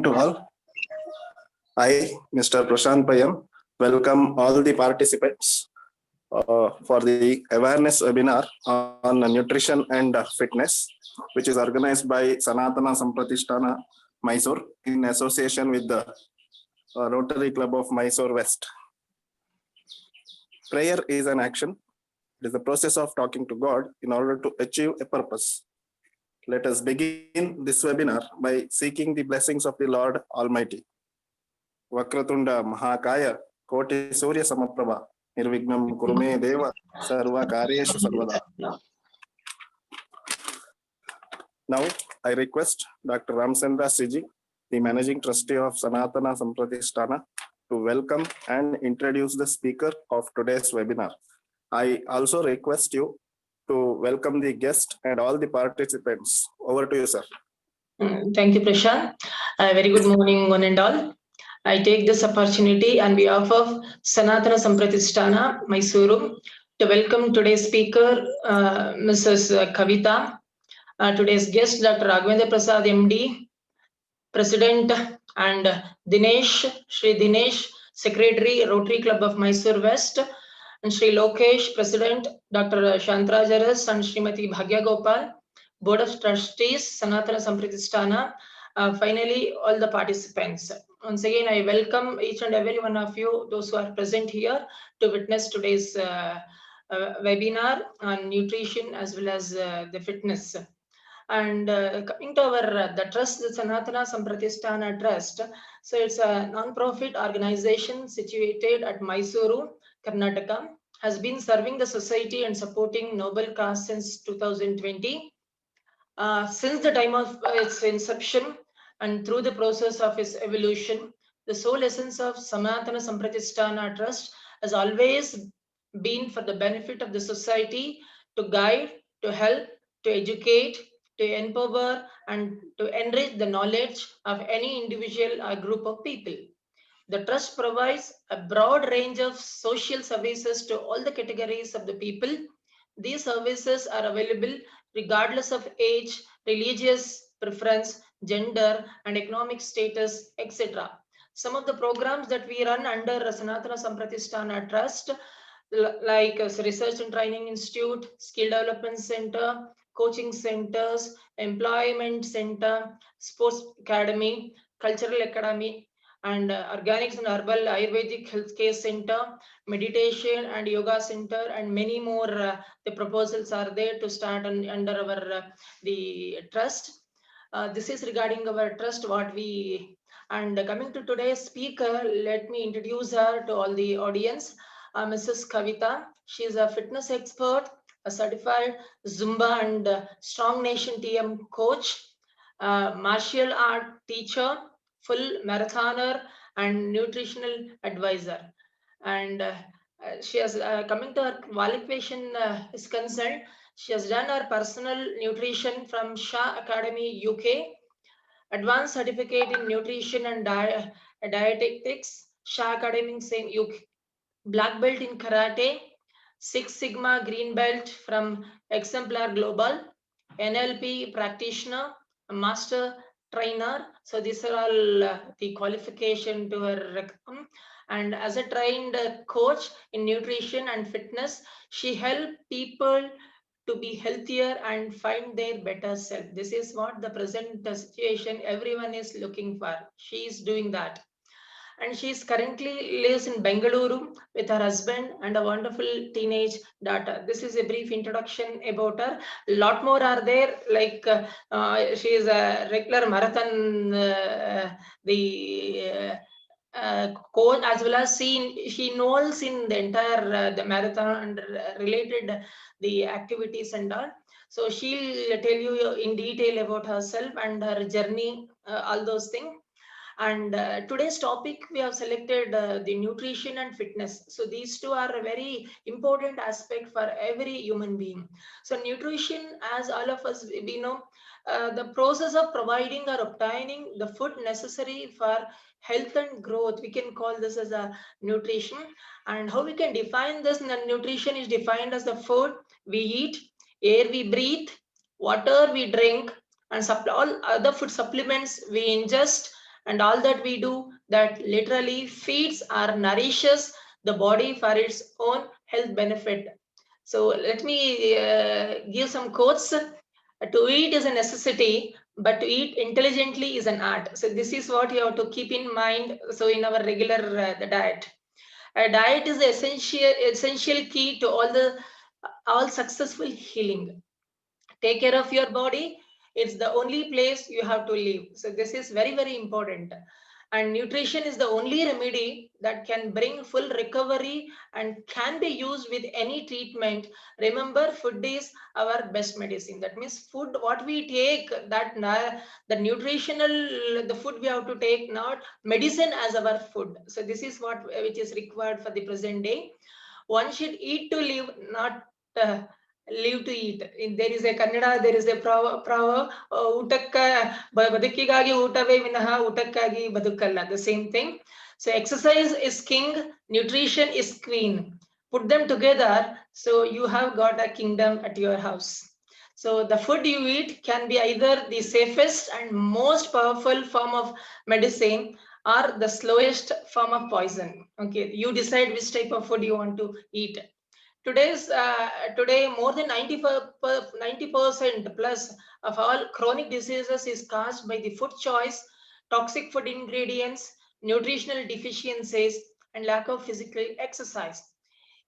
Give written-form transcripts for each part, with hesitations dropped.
To all. I, Mr. Prashant Payam, welcome all the participants for the awareness webinar on nutrition and fitness, which is organized by Sanatana Sampratishtana, Mysore, in association with the Rotary Club of Mysore West. Prayer is an action. It is the process of talking to God in order to achieve a purpose. Let us begin this webinar by seeking the blessings of the Lord Almighty. Vakratunda Mahakaya Koti Surya Samaprabha Nirvignam Kurume Deva Sarva Karyeshu Sarvada. Now I request Dr. Ramchandra Siji, the Managing Trustee of Sanatana Sampratishtana, to welcome and introduce the speaker of today's webinar. I also request you to welcome the guest and all the participants. Over to you, sir. Thank you, Prashant. Very good morning, one and all. I take this opportunity on behalf of Sanatana Sampratishtana, Mysuru, to welcome today's speaker, Mrs. Kavita, today's guest, Dr. Raghavendra Prasad, MD, President, and Dinesh, Shri Dinesh, Secretary, Rotary Club of Mysore West, and Shri Lokesh, President, Dr. Shantrajaras, and Srimati Bhagya Gopal, Board of Trustees, Sanatana Sampratishtana, finally, all the participants. Once again, I welcome each and every one of you, those who are present here, to witness today's webinar on nutrition as well as the fitness. And coming to our the trust, the Sanatana Sampratishtana Trust. So it's a non-profit organization situated at Mysuru, Karnataka, has been serving the society and supporting noble cause since 2020. Since the time of its inception and through the process of its evolution, the sole essence of Sanatana Sampratishtana Trust has always been for the benefit of the society, to guide, to help, to educate, to empower, and to enrich the knowledge of any individual or group of people. The trust provides a broad range of social services to all the categories of the people. These services are available regardless of age, religious preference, gender, and economic status, etc. Some of the programs that we run under Sanatana Sampratishtana Trust, like Research and Training Institute, Skill Development Center, Coaching Centers, Employment Center, Sports Academy, Cultural Academy, and Organics and Herbal Ayurvedic Healthcare Center, Meditation and Yoga Center, and many more. The proposals are there to start under our the trust. This is regarding our trust, what we. And coming to today's speaker, let me introduce her to all the audience. Mrs. Kavita. She is a fitness expert, a certified Zumba and Strong Nation TM coach, martial art teacher, full marathoner, and nutritional advisor. And she has coming to her qualification is concerned. She has done her personal nutrition from Shah Academy, UK, advanced certificate in nutrition and dietetics, Shah Academy, same UK, black belt in karate, Six Sigma green belt from Exemplar Global, NLP practitioner, a master trainer. So these are all the qualification to her. And as a trained coach in nutrition and fitness, she helped people to be healthier and find their better self. This is what the present situation everyone is looking for. She is doing that. And she is currently lives in Bengaluru with her husband and a wonderful teenage daughter. This is a brief introduction about her. A lot more are there, like she is a regular marathon, coach, as well as she knows in the entire the marathon and related the activities and all. So she'll tell you in detail about herself and her journey, all those things. And today's topic, we have selected the nutrition and fitness. So these two are a very important aspect for every human being. So nutrition, as all of us we know, the process of providing or obtaining the food necessary for health and growth, we can call this as a nutrition. And how we can define this? Nutrition is defined as the food we eat, air we breathe, water we drink, and all other food supplements we ingest, and all that we do that literally feeds or nourishes the body for its own health benefit. So let me give some quotes. To eat is a necessity, but to eat intelligently is an art. So this is what you have to keep in mind. So in our regular the diet, a diet is the essential key to all successful healing. Take care of your body. It's the only place you have to live. So this is very, very important. And nutrition is the only remedy that can bring full recovery and can be used with any treatment. Remember, food is our best medicine. That means food, what we take, the nutritional, the food we have to take, not medicine as our food. So this is what which is required for the present day. One should eat to live, not live to eat. There is a Kannada, there is a proverb, utakka ಬದುಕಿಗಾಗಿ ಊಟವೇ ವಿನಃ ಊಟಕ್ಕಾಗಿ ಬದುಕಲ್ಲ. The same thing. So exercise is king, nutrition is queen. Put them together, so you have got a kingdom at your house. So the food you eat can be either the safest and most powerful form of medicine or the slowest form of poison. Okay, you decide which type of food you want to eat. Today more than 90% plus of all chronic diseases is caused by the food choice, toxic food ingredients, nutritional deficiencies, and lack of physical exercise.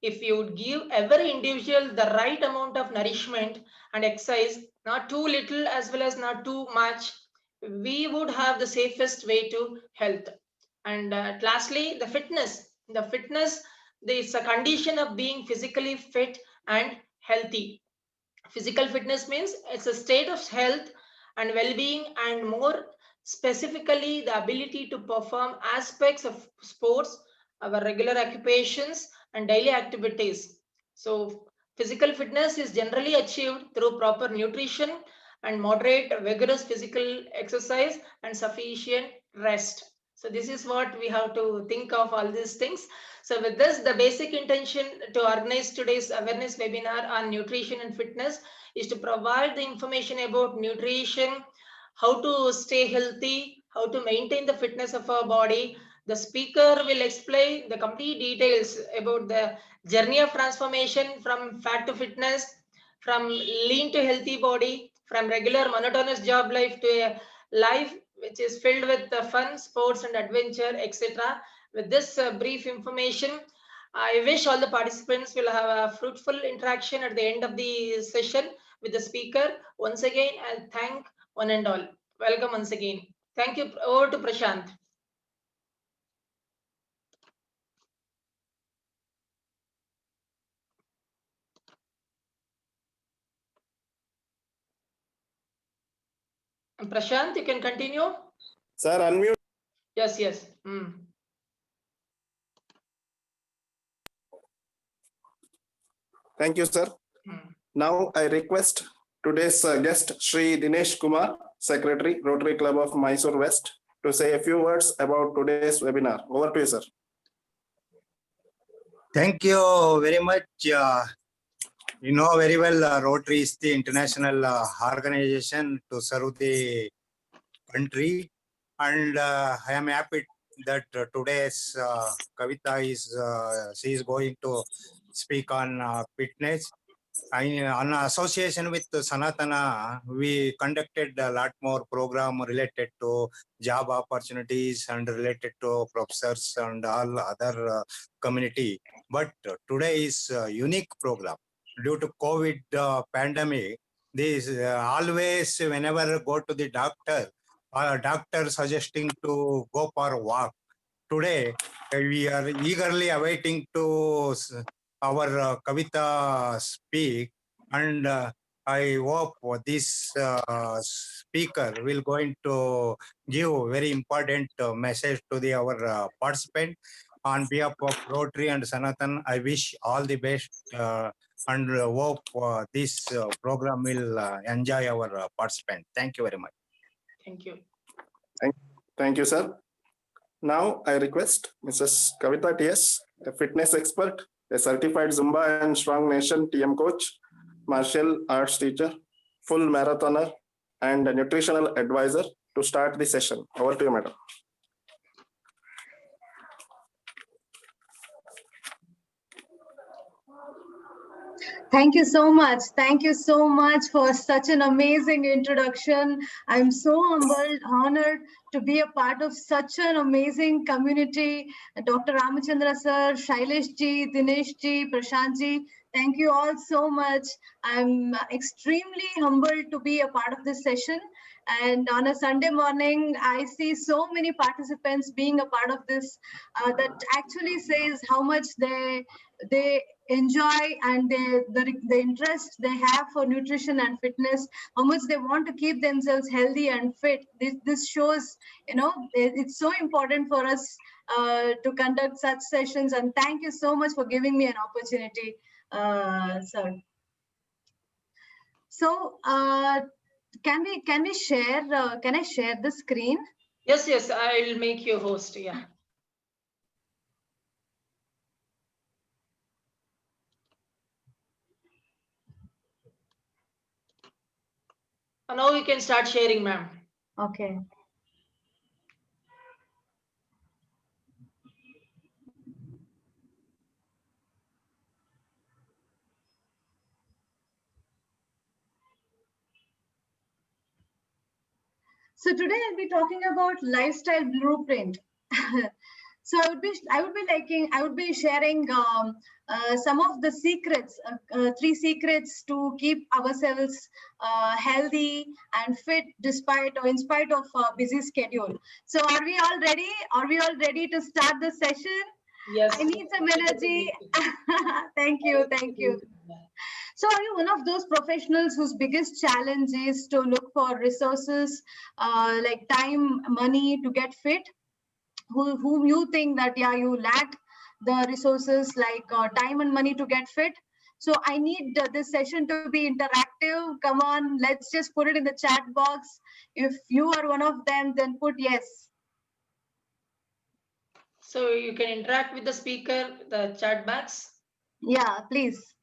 If you would give every individual the right amount of nourishment and exercise, not too little as well as not too much, we would have the safest way to health. And lastly, the fitness is a condition of being physically fit and healthy. Physical fitness means it's a state of health and well-being, and more specifically the ability to perform aspects of sports, our regular occupations and daily activities. So physical fitness is generally achieved through proper nutrition and moderate vigorous physical exercise and sufficient rest. So this is what we have to think of all these things. So with this, the basic intention to organize today's awareness webinar on nutrition and fitness is to provide the information about nutrition, how to stay healthy, how to maintain the fitness of our body. The speaker will explain the complete details about the journey of transformation from fat to fitness, from lean to healthy body, from regular monotonous job life to a life which is filled with fun, sports and adventure, etc. With this brief information, I wish all the participants will have a fruitful interaction at the end of the session with the speaker. Once again, I'll thank one and all. Welcome once again. Thank you. Over to Prashant. Prashant, you can continue. Sir, unmute. Yes, yes. Thank you, sir. Now I request today's guest, Shri Dinesh Kumar, Secretary, Rotary Club of Mysore West, to say a few words about today's webinar. Over to you, sir. Thank you very much. You know very well, Rotary is the international organization to serve the country, and I am happy that today's Kavita she is going to speak on fitness. On association with Sanatana, we conducted a lot more program related to job opportunities and related to professors and all other community. But today is a unique program. Due to COVID pandemic, this always whenever go to the doctor, doctor suggesting to go for a walk. Today, we are eagerly awaiting to our Kavita speak, and I hope this speaker will going to give very important message to our participant. On behalf of Rotary and Sanatan, I wish all the best and hope this program will enjoy our participant. Thank you very much. Thank you. Thank you, sir. Now I request Mrs. Kavita TS, a fitness expert, a certified Zumba and Strong Nation TM coach, martial arts teacher, full marathoner, and a nutritional advisor to start the session. Over to you, madam. Thank you so much. Thank you so much for such an amazing introduction. I'm so humbled, honored to be a part of such an amazing community. Dr. Ramachandra sir, Shailesh ji, Dinesh ji, Prashant ji, thank you all so much. I'm extremely humbled to be a part of this session. And on a Sunday morning, I see so many participants being a part of this that actually says how much they enjoy and the interest they have for nutrition and fitness, how much they want to keep themselves healthy and fit. This shows, it's so important for us to conduct such sessions. And thank you so much for giving me an opportunity, sir. So can we share? Can I share the screen? Yes, I'll make you host. Yeah. Now you can start sharing, ma'am. Okay. So today I'll be talking about lifestyle blueprint. So I would be sharing some of the secrets, 3 secrets to keep ourselves healthy and fit despite or in spite of a busy schedule. So are we all ready? Are we all ready to start the session? Yes. I need some energy. Thank you. Thank you. So are you one of those professionals whose biggest challenge is to look for resources like time, money to get fit? Whom you think that, yeah, you lack the resources like time and money to get fit? So I need this session to be interactive. Come on, let's just put it in the chat box. If you are one of them, then put yes. So you can interact with the speaker, the chat box. Yeah, please.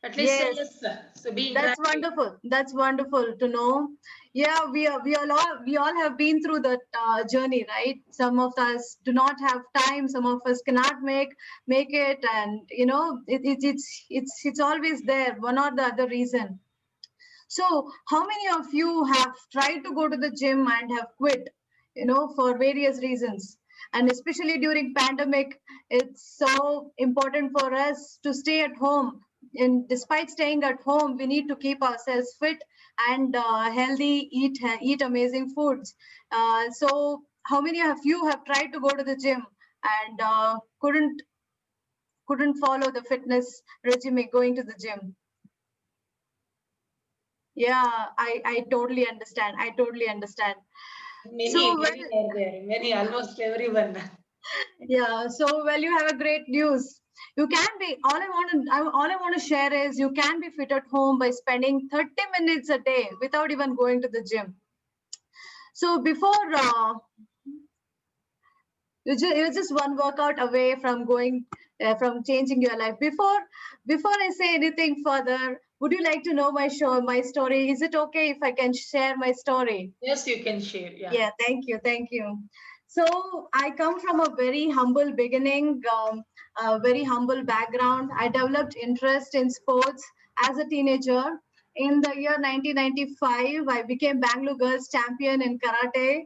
At least say yes, sir. So be interactive. That's wonderful. That's wonderful to know. Yeah, we all have been through that journey, right? Some of us do not have time. Some of us cannot make it, and it's always there, one or the other reason. So, how many of you have tried to go to the gym and have quit? For various reasons. And especially during pandemic, it's so important for us to stay at home. And despite staying at home, we need to keep ourselves fit and healthy, eat amazing foods. So how many of you have tried to go to the gym and couldn't follow the fitness regime going to the gym? Yeah, I totally understand. I totally understand. Many, almost everyone. Yeah, so well, you have a great news. You can be, all I want to share is you can be fit at home by spending 30 minutes a day without even going to the gym. So before you're just one workout away from from changing your life. Before I say anything further, would you like to know my story? Is it okay if I can share my story? Yes, you can share. Yeah, thank you. So I come from a very humble beginning, a very humble background. I developed interest in sports as a teenager. In the year 1995, I became Bangalore Girls Champion in karate.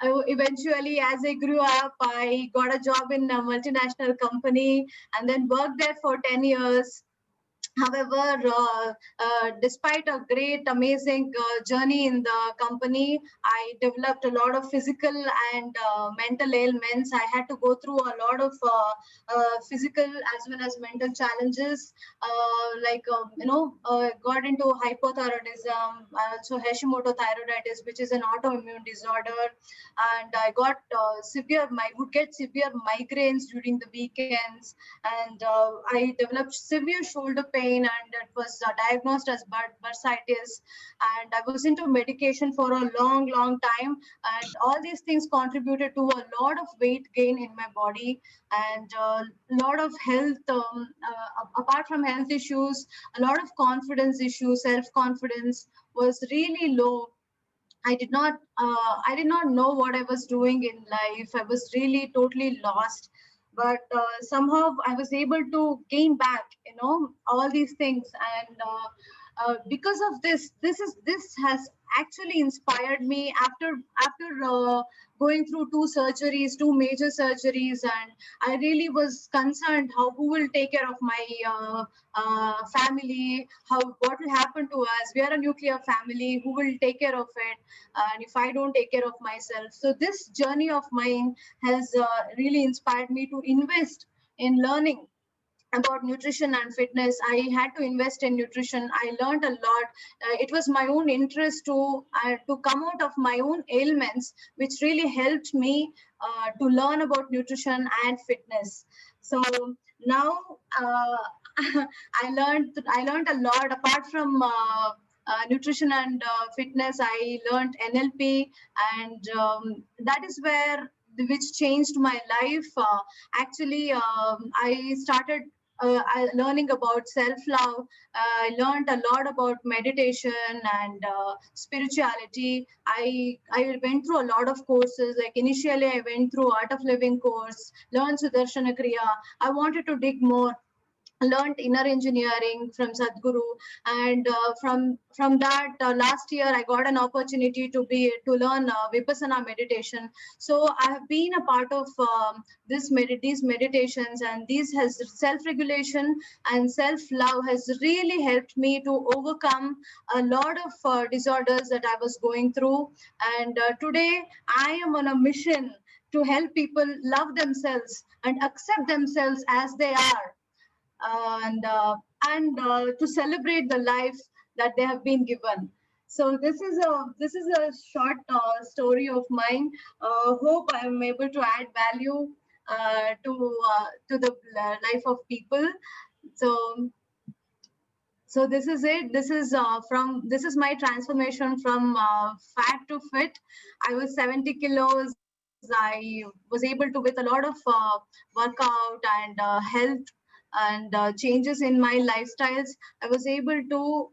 Eventually, as I grew up, I got a job in a multinational company and then worked there for 10 years. However, despite a great, amazing journey in the company, I developed a lot of physical and mental ailments. I had to go through a lot of physical as well as mental challenges, got into hypothyroidism, also Hashimoto thyroiditis, which is an autoimmune disorder. And I got would get severe migraines during the weekends. And I developed severe shoulder pain, and it was diagnosed as bursitis. And I was into medication for a long time, and all these things contributed to a lot of weight gain in my body and a lot of health apart from health issues, a lot of confidence issues. Self-confidence was really low. I did not know what I was doing in life. I was really totally lost. But somehow I was able to gain back, all these things. And because of this has actually inspired me after going through two major surgeries, and I really was concerned who will take care of my family, what will happen to us. We are a nuclear family. Who will take care of it? And if I don't take care of myself, so this journey of mine has really inspired me to invest in learning about nutrition and fitness. I had to invest in nutrition. I learned a lot. It was my own interest to come out of my own ailments, which really helped me to learn about nutrition and fitness. So now I learned a lot apart from nutrition and fitness. I learned NLP, and that is where which changed my life. Actually, I started learning about self-love. I learned a lot about meditation and spirituality. I went through a lot of courses. Like initially, I went through Art of Living course, learned Sudarshana Kriya. I wanted to dig more, learned inner engineering from Sadhguru, and from that last year I got an opportunity to learn Vipassana meditation. So I have been a part of these meditations, and these has self-regulation and self-love has really helped me to overcome a lot of disorders that I was going through. And today I am on a mission to help people love themselves and accept themselves as they are, and to celebrate the life that they have been given. So this is a short story of mine. Hope I am able to add value to the life of people. So this is it. This is my transformation from fat to fit. I was 70 kilos. I was able to, with a lot of workout and health and changes in my lifestyles, I was able to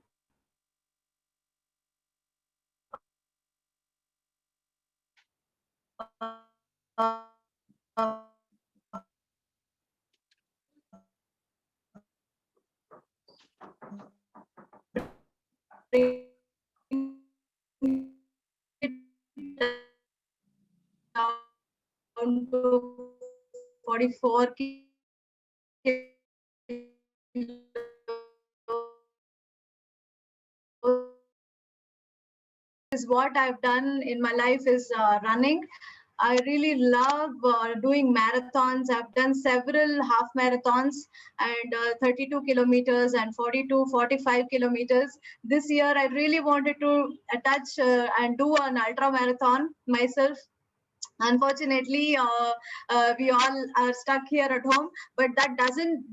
bring it down to 44 is what I've done in my life is running. I really love doing marathons. I've done several half marathons and 32 kilometers and 45 kilometers. This year, I really wanted to touch and do an ultra marathon myself. Unfortunately, we all are stuck here at home, but that doesn't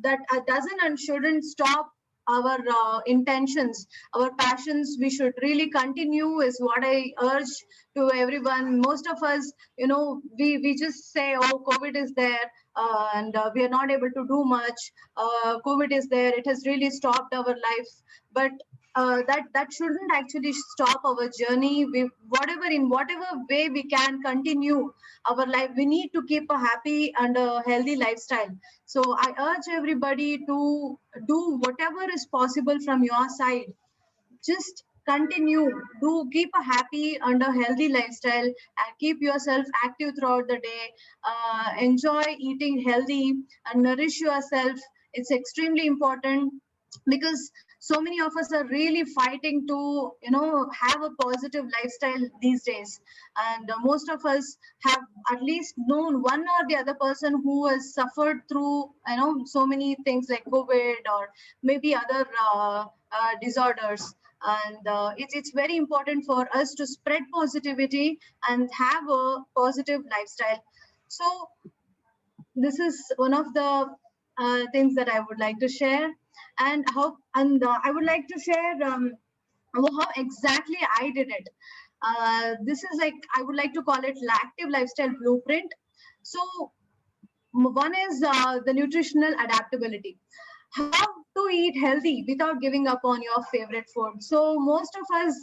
and shouldn't stop our intentions, our passions. We should really continue is what I urge to everyone. Most of us, we just say, oh, COVID is there, and we are not able to do much. COVID is there, it has really stopped our life. But that shouldn't actually stop our journey. In whatever way we can continue our life, we need to keep a happy and a healthy lifestyle. So I urge everybody to do whatever is possible from your side. Just continue, do keep a happy and a healthy lifestyle, and keep yourself active throughout the day. Enjoy eating healthy and nourish yourself. It's extremely important, because so many of us are really fighting to have a positive lifestyle these days. And most of us have at least known one or the other person who has suffered through so many things like COVID or maybe other disorders. And it's very important for us to spread positivity and have a positive lifestyle. So this is one of the things that I would like to share. And I would like to share how exactly I did it. This is like, I would like to call it active lifestyle blueprint. So one is the nutritional adaptability. how to eat healthy without giving up on your favorite food. So most of us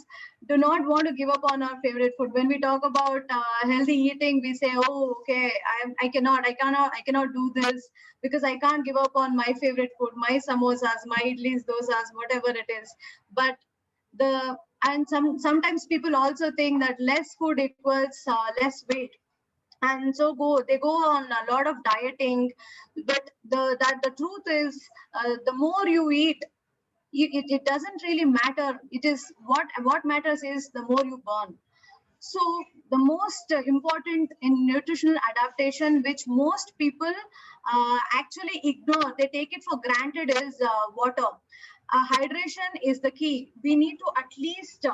do not want to give up on our favorite food. When we talk about healthy eating, we say, oh, okay, I cannot do this because I can't give up on my favorite food, my samosas, my idlis, dosas, whatever it is. But sometimes people also think that less food equals less weight, and so they go on a lot of dieting. But the truth is, the more you eat, it doesn't really matter. It is what matters is the more you burn. So the most important in nutritional adaptation, which most people actually ignore, they take it for granted, is water. Hydration is the key. We need to at least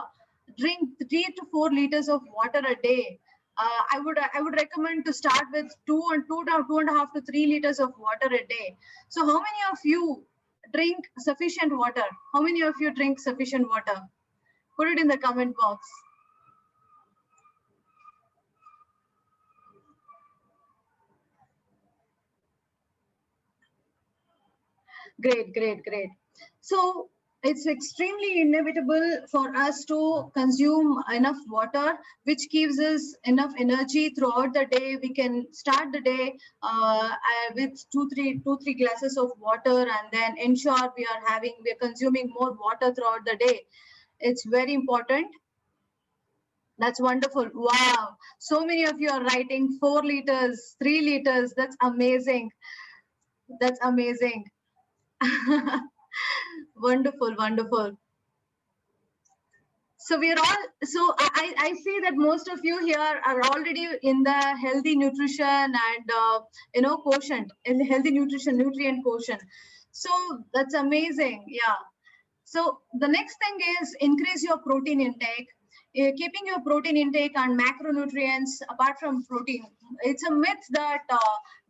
drink 3 to 4 liters of water a day. I would recommend to start with 2.5 to 3 liters of water a day. So how many of you drink sufficient water? How many of you drink sufficient water? Put it in the comment box. Great, great, great. So it's extremely inevitable for us to consume enough water, which gives us enough energy throughout the day. We can start the day with two, three glasses of water, and then ensure we're consuming more water throughout the day. It's very important. That's wonderful. Wow. So many of you are writing 4 liters, 3 liters. That's amazing. That's amazing. Wonderful, wonderful. So I see that most of you here are already in the healthy nutrition and quotient, in healthy nutrition, nutrient quotient. So that's amazing. Yeah. So the next thing is increase your protein intake. Keeping your protein intake and macronutrients apart from protein. It's a myth that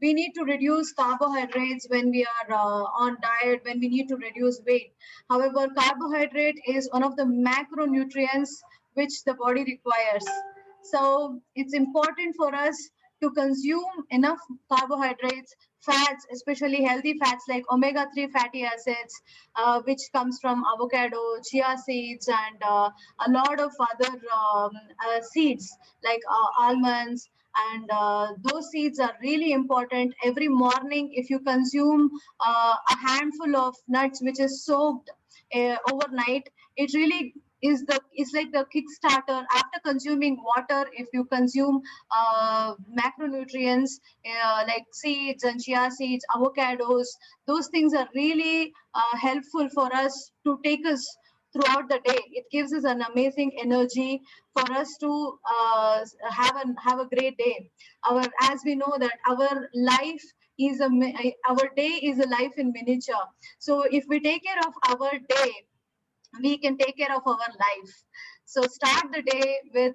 we need to reduce carbohydrates when we are on diet, when we need to reduce weight. However, carbohydrate is one of the macronutrients which the body requires. So it's important for us to consume enough carbohydrates, fats, especially healthy fats like omega-3 fatty acids, which comes from avocado, chia seeds, and a lot of other seeds like almonds. And those seeds are really important. Every morning, if you consume a handful of nuts, which is soaked overnight, it really is like the kickstarter. After consuming water, if you consume macronutrients like seeds and chia seeds, avocados, those things are really helpful for us to take us throughout the day. It gives us an amazing energy for us to have a great day. As we know that our life is our day is a life in miniature. So if we take care of our day, we can take care of our life. So start the day by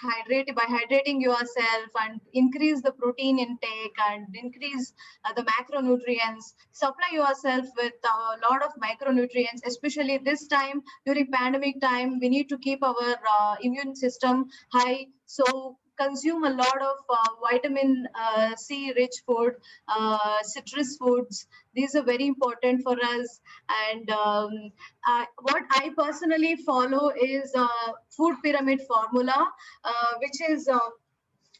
hydrating yourself, and increase the protein intake, and increase the macronutrients. Supply yourself with a lot of micronutrients, especially this time during pandemic time. We need to keep our immune system high. So consume a lot of vitamin C rich food, citrus foods. These are very important for us. And what I personally follow is food pyramid formula, which is a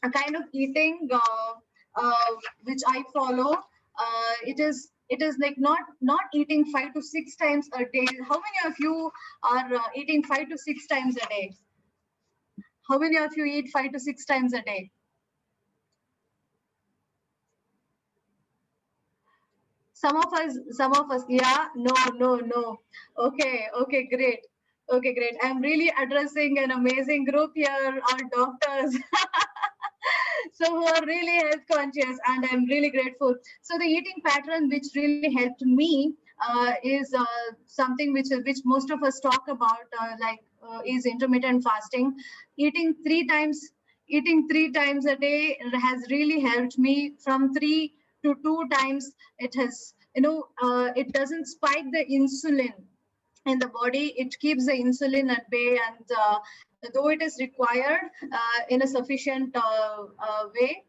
kind of eating which I follow. It is like not eating 5 to 6 times a day. How many of you are eating 5 to 6 times a day? How many of you eat 5 to 6 times a day? Some of us, yeah, no. Okay, great. Okay, great. I'm really addressing an amazing group here, our doctors. So who are really health conscious, and I'm really grateful. So the eating pattern which really helped me is something which most of us talk about, is intermittent fasting. Eating three times a day has really helped me. From 3 to 2 times, it has, it doesn't spike the insulin in the body. It keeps the insulin at bay, and though it is required in a sufficient way,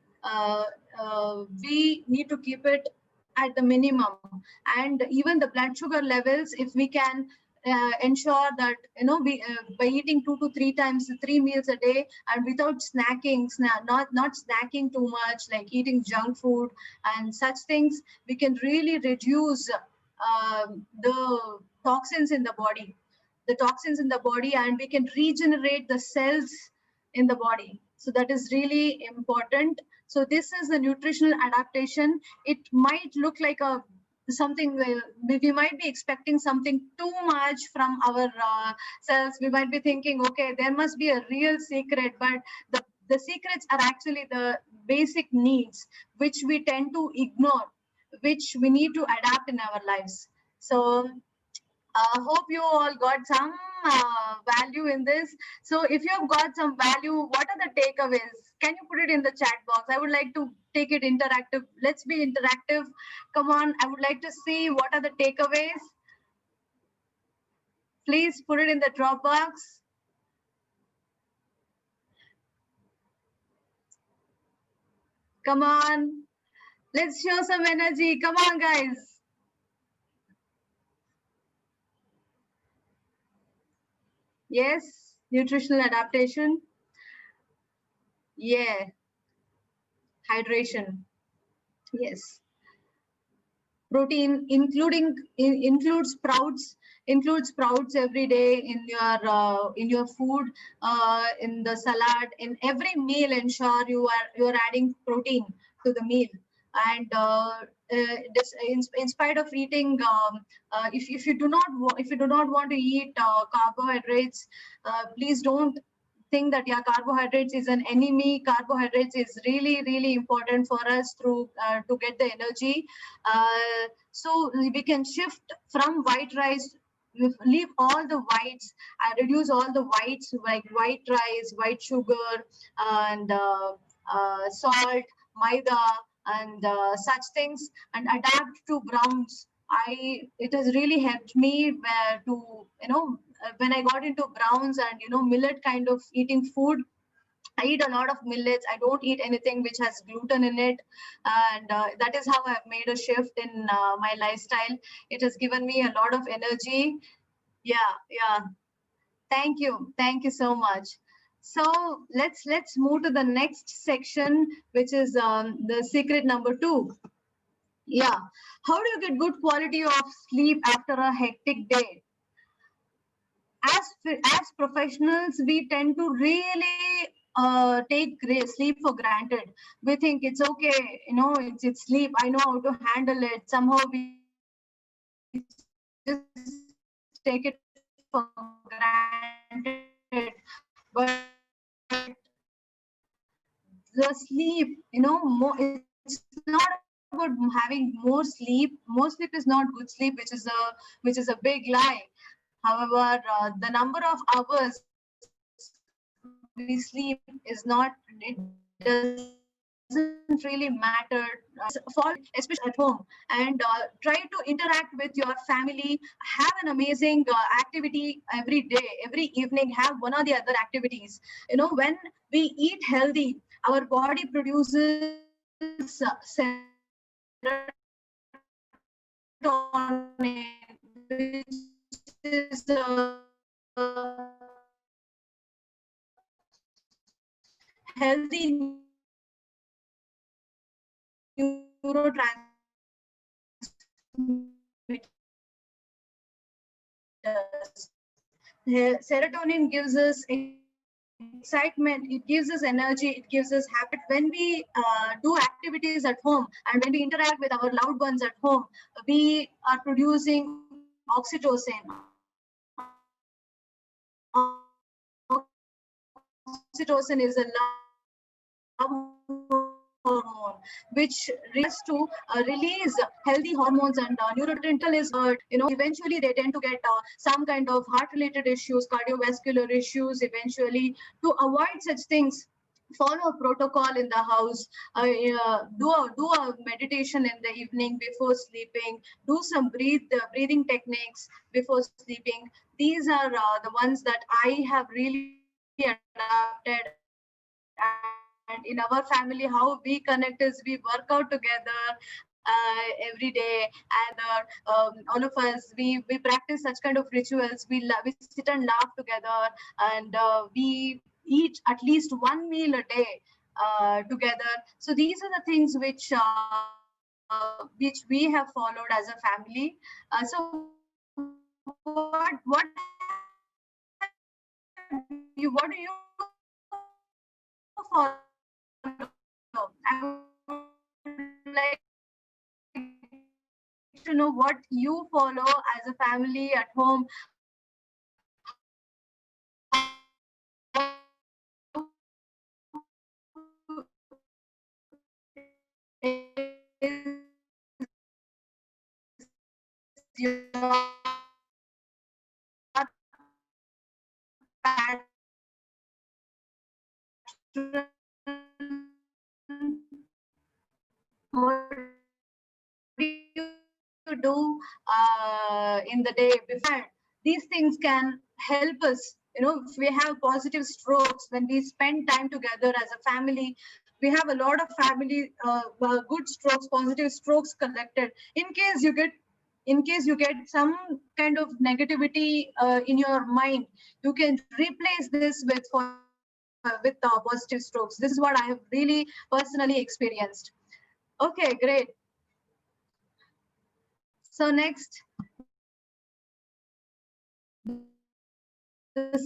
we need to keep it at the minimum. And even the blood sugar levels, if we can ensure that, we by eating 2 to 3 times, 3 meals a day, and without snacking, not snacking too much, like eating junk food and such things, we can really reduce the toxins in the body, and we can regenerate the cells in the body. So that is really important. So this is the nutritional adaptation. It might look like a something we might be expecting something too much from our cells. We might be thinking, okay, there must be a real secret, but the secrets are actually the basic needs which we tend to ignore, which we need to adapt in our lives. So hope you all got some value in this. So if you have got some value, what are the takeaways? Can you put it in the chat box? I would like to take it interactive. Let's be interactive. Come on, I would like to see what are the takeaways. Please put it in the drop box. Come on, let's show some energy. Come on, guys. Yes, nutritional adaptation. Yeah, hydration. Yes, protein includes sprouts every day in your food, in the salad, in every meal. Ensure you're adding protein to the meal. And in spite of eating, if you do not want to eat carbohydrates, please don't think that, yeah, carbohydrates is an enemy. Carbohydrates is really important for us to get the energy. So we can shift from white rice, leave all the whites, reduce all the whites like white rice, white sugar, and salt, maida, and such things, and adapt to browns. It has really helped me to when I got into browns and millet kind of eating food. I eat a lot of millets. I don't eat anything which has gluten in it, and that is how I've made a shift in my lifestyle. It has given me a lot of energy. Yeah. Thank you so much. So let's move to the next section, which is the secret number 2. Yeah, how do you get good quality of sleep after a hectic day? As professionals, we tend to really take sleep for granted. We think it's okay, it's sleep. I know how to handle it. Somehow we just take it for granted. But the sleep, it's not about having more sleep. More sleep is not good sleep, which is a big lie. However, the number of hours we sleep is not, it doesn't really matter. For especially at home, and try to interact with your family. Have an amazing activity every day, every evening. Have one or the other activities. When we eat healthy, our body produces serotonin, which is healthy neurotransmitters. Serotonin gives us excitement, it gives us energy, it gives us habit. When we do activities at home and when we interact with our loved ones at home, we are producing oxytocin. Oxytocin is a love hormone, which leads to release healthy hormones, and neurotransmitter is eventually they tend to get some kind of heart related issues, cardiovascular issues. Eventually, to avoid such things, follow a protocol in the house. Do a meditation in the evening before sleeping. Do some breathing techniques before sleeping. These are the ones that I have really adapted. And in our family, how we connect is we work out together. every day, and all of us, we practice such kind of rituals. We sit and laugh together, and we eat at least one meal a day together. So these are the things which we have followed as a family. So what do you follow? I would like to know what you follow as a family at home. What do you do in the day before? These things can help us. If we have positive strokes, when we spend time together as a family, we have a lot of family good strokes, positive strokes collected. In case you get some kind of negativity in your mind, you can replace this with positive strokes. This is what I have really personally experienced. Okay, great. So next, the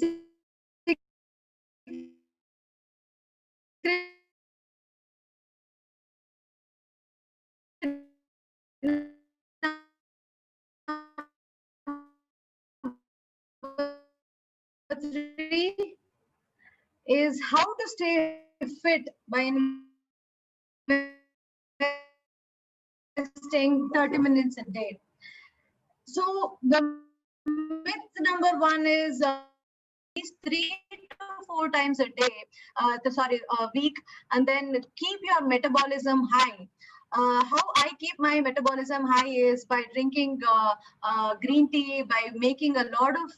three is how to stay fit by investing 30 minutes a day. So the myth number one is least 3 to 4 times a day, a week, and then keep your metabolism high. How I keep my metabolism high is by drinking green tea, by making a lot of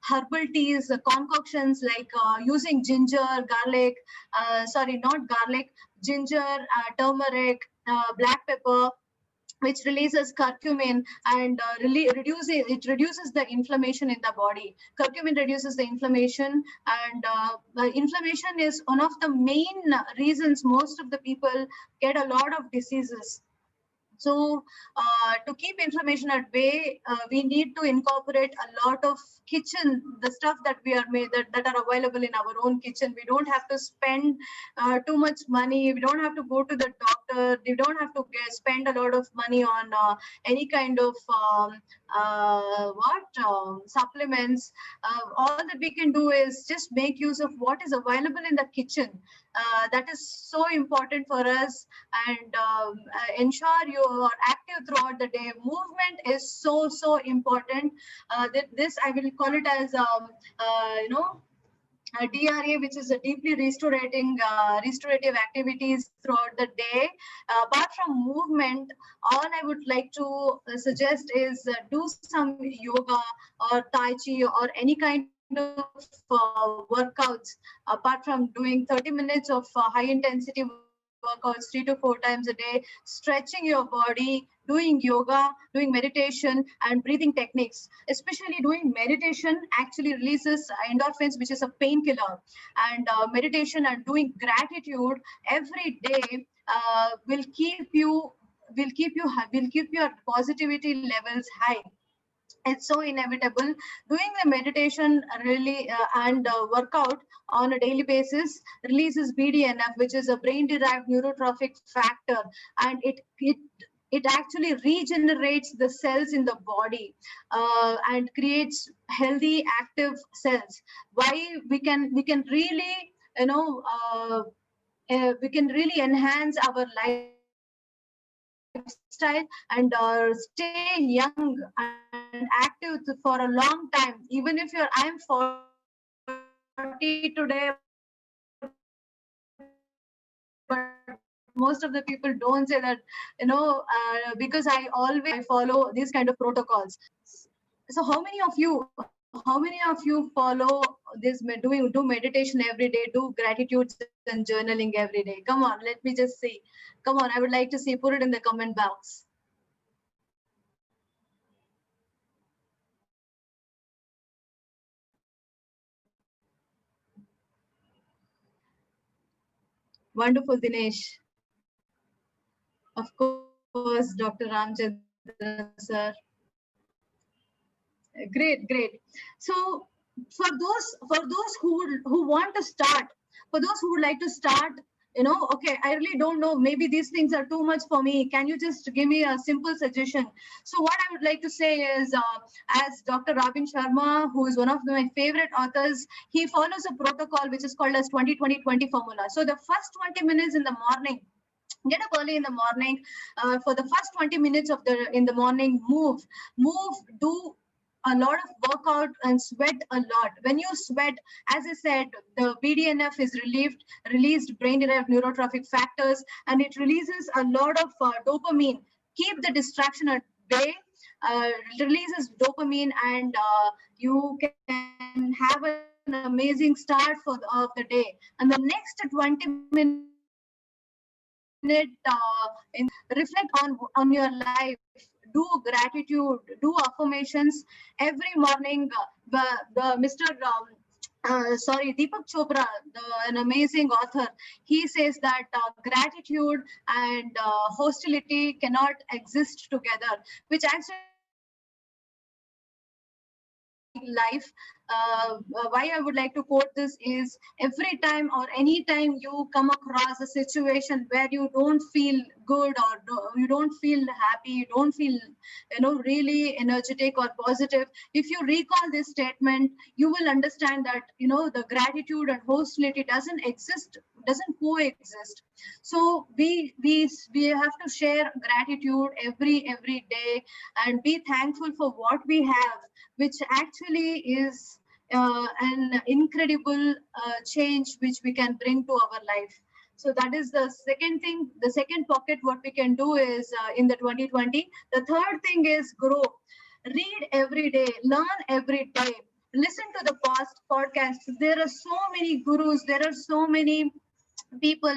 herbal teas, concoctions, like using ginger, garlic, not garlic, ginger, turmeric, black pepper, which releases curcumin and reduces the inflammation in the body. Curcumin reduces the inflammation, and inflammation is one of the main reasons most of the people get a lot of diseases. So to keep inflammation at bay, we need to incorporate a lot of the stuff that we are made that are available in our own kitchen. We don't have to spend too much money. We don't have to go to the doctor. We don't have to spend a lot of money on any kind of supplements. All that we can do is just make use of what is available in the kitchen. That is so important for us, and ensure you are active throughout the day. Movement is so important. This I will call it as DRA, which is a deeply restorative activities throughout the day. Apart from movement, all I would like to suggest is do some yoga or Tai Chi or any kind of workouts, apart from doing 30 minutes of high intensity workouts 3 to 4 times a day, stretching your body, doing yoga, doing meditation and breathing techniques. Especially doing meditation actually releases endorphins, which is a painkiller, and meditation and doing gratitude every day will keep your positivity levels high. It's so inevitable. Doing the meditation really and workout on a daily basis releases BDNF, which is a brain-derived neurotrophic factor, and it actually regenerates the cells in the body and creates healthy, active cells. Why we can really we can really enhance our lifestyle and stay young and active for a long time. Even if I'm 40 today, but most of the people don't say that, because I always follow these kind of protocols. So how many of you how many of you follow this, do meditation every day, do gratitude and journaling every day? Come on, let me just see. Come on, I would like to see, put it in the comment box. Wonderful, Dinesh. Of course, Dr. Ramchandra sir. Great, great. So for those who want to start, for those who would like to start, okay, I really don't know, maybe these things are too much for me. Can you just give me a simple suggestion? So what I would like to say is, as Dr. Robin Sharma, who is one of my favorite authors, he follows a protocol which is called as 20-20-20 formula. So the first 20 minutes in the morning, get up early in the morning. For the first 20 minutes in the morning, move, do a lot of workout and sweat a lot. When you sweat, as I said, the BDNF is released brain-derived neurotrophic factors, and it releases a lot of dopamine. Keep the distraction at bay. Releases dopamine, and you can have an amazing start of the day. And the next 20 minutes, reflect on your life, do gratitude, do affirmations every morning. Deepak Chopra, an amazing author, he says that gratitude and hostility cannot exist together, which actually life. Why I would like to quote this is, every time or any time you come across a situation where you don't feel good, or you don't feel happy, you don't feel really energetic or positive, if you recall this statement, you will understand that the gratitude and hostility doesn't coexist. So we have to share gratitude every day, and be thankful for what we have, which actually is an incredible change which we can bring to our life. So that is the second thing. The second pocket, what we can do is in the 2020. The third thing is grow. Read every day, learn every day, listen to the past podcasts. There are so many gurus, there are so many people,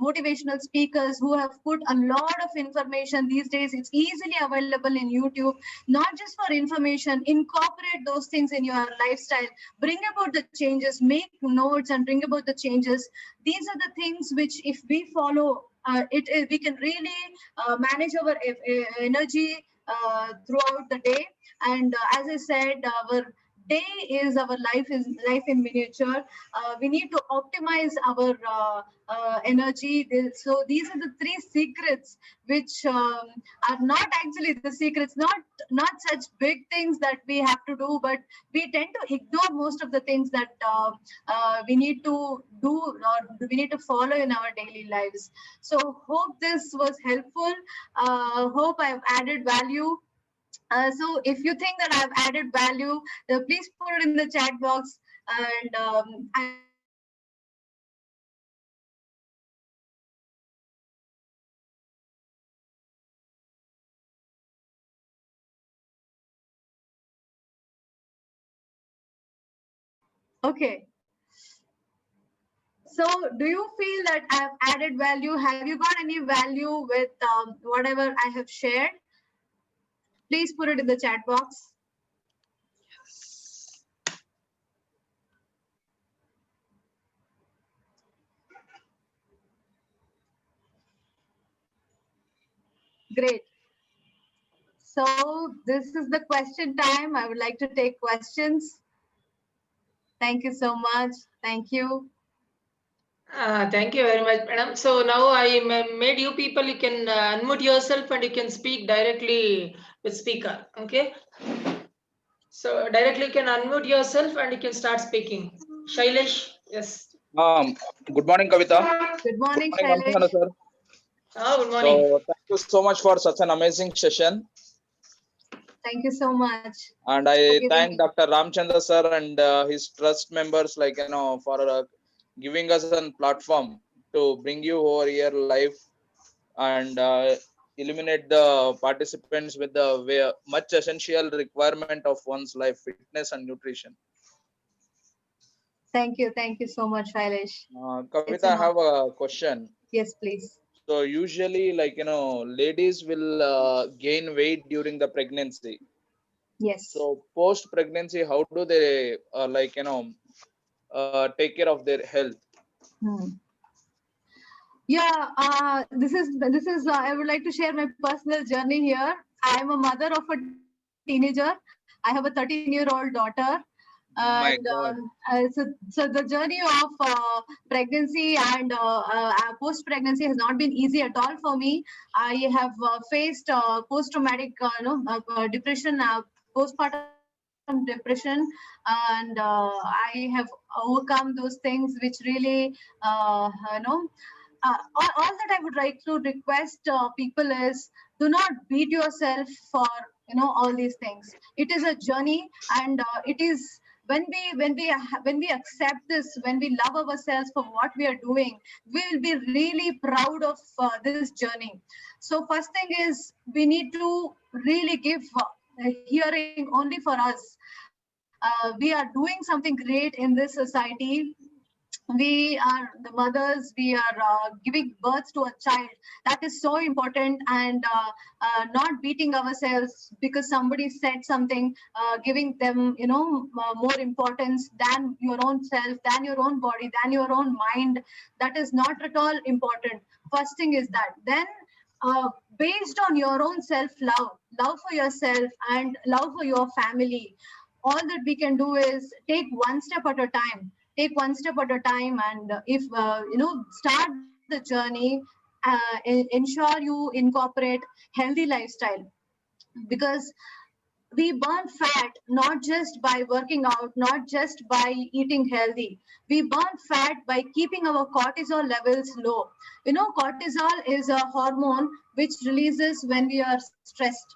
motivational speakers who have put a lot of information these days. It's easily available in YouTube, not just for information. Incorporate those things in your lifestyle, bring about the changes, make notes and bring about the changes. These are the things which, if we follow, we can really manage our energy throughout the day. And as I said, our day is our life in miniature. We need to optimize our energy. So these are the three secrets, which are not actually the secrets, not such big things that we have to do, but we tend to ignore most of the things that we need to do, or we need to follow in our daily lives. So hope this was helpful. Hope I've added value. So if you think that I've added value, please put it in the chat box. And okay. So do you feel that I've added value? Have you got any value with whatever I have shared? Please put it in the chat box. Great. So this is the question time. I would like to take questions. Thank you so much. Thank you. Thank you very much, madam. So now I made you people, you can unmute yourself and you can speak directly with speaker. Okay. So directly you can unmute yourself and you can start speaking. Shailesh, yes. Good morning, Kavita. Good morning, Good morning, Shailesh. sir. Good morning. So thank you so much for such an amazing session. Thank you so much. And I thank Dr. Ramchandra sir and his trust members, for giving us a platform to bring you over here live. And illuminate the participants with the much essential requirement of one's life, fitness and nutrition. Thank you so much, Shailesh. It's Kavita, I an have a question. Yes, please. So usually, like, ladies will gain weight during the pregnancy. Yes. So post pregnancy, how do they take care of their health? Yeah, this is I would like to share my personal journey here. I am a mother of a teenager. I have a 13-year-old daughter. My And God. so the journey of pregnancy and post pregnancy has not been easy at all for me. I have faced post traumatic depression, postpartum depression, and I have overcome those things, which really all that I would like to request people is, do not beat yourself for all these things. It is a journey, and it is when we accept this, when we love ourselves for what we are doing, we will be really proud of this journey. So first thing is, we need to really give hearing only for us. We are doing something great in this society. We are the mothers, we are giving birth to a child. That is so important. And not beating ourselves because somebody said something, giving them more importance than your own self, than your own body, than your own mind. That is not at all important. First thing is that. Then based on your own self love for yourself and love for your family, all that we can do is take one step at a time. And if start the journey, ensure you incorporate healthy lifestyle, because we burn fat not just by working out, not just by eating healthy. We burn fat by keeping our cortisol levels low. Cortisol is a hormone which releases when we are stressed.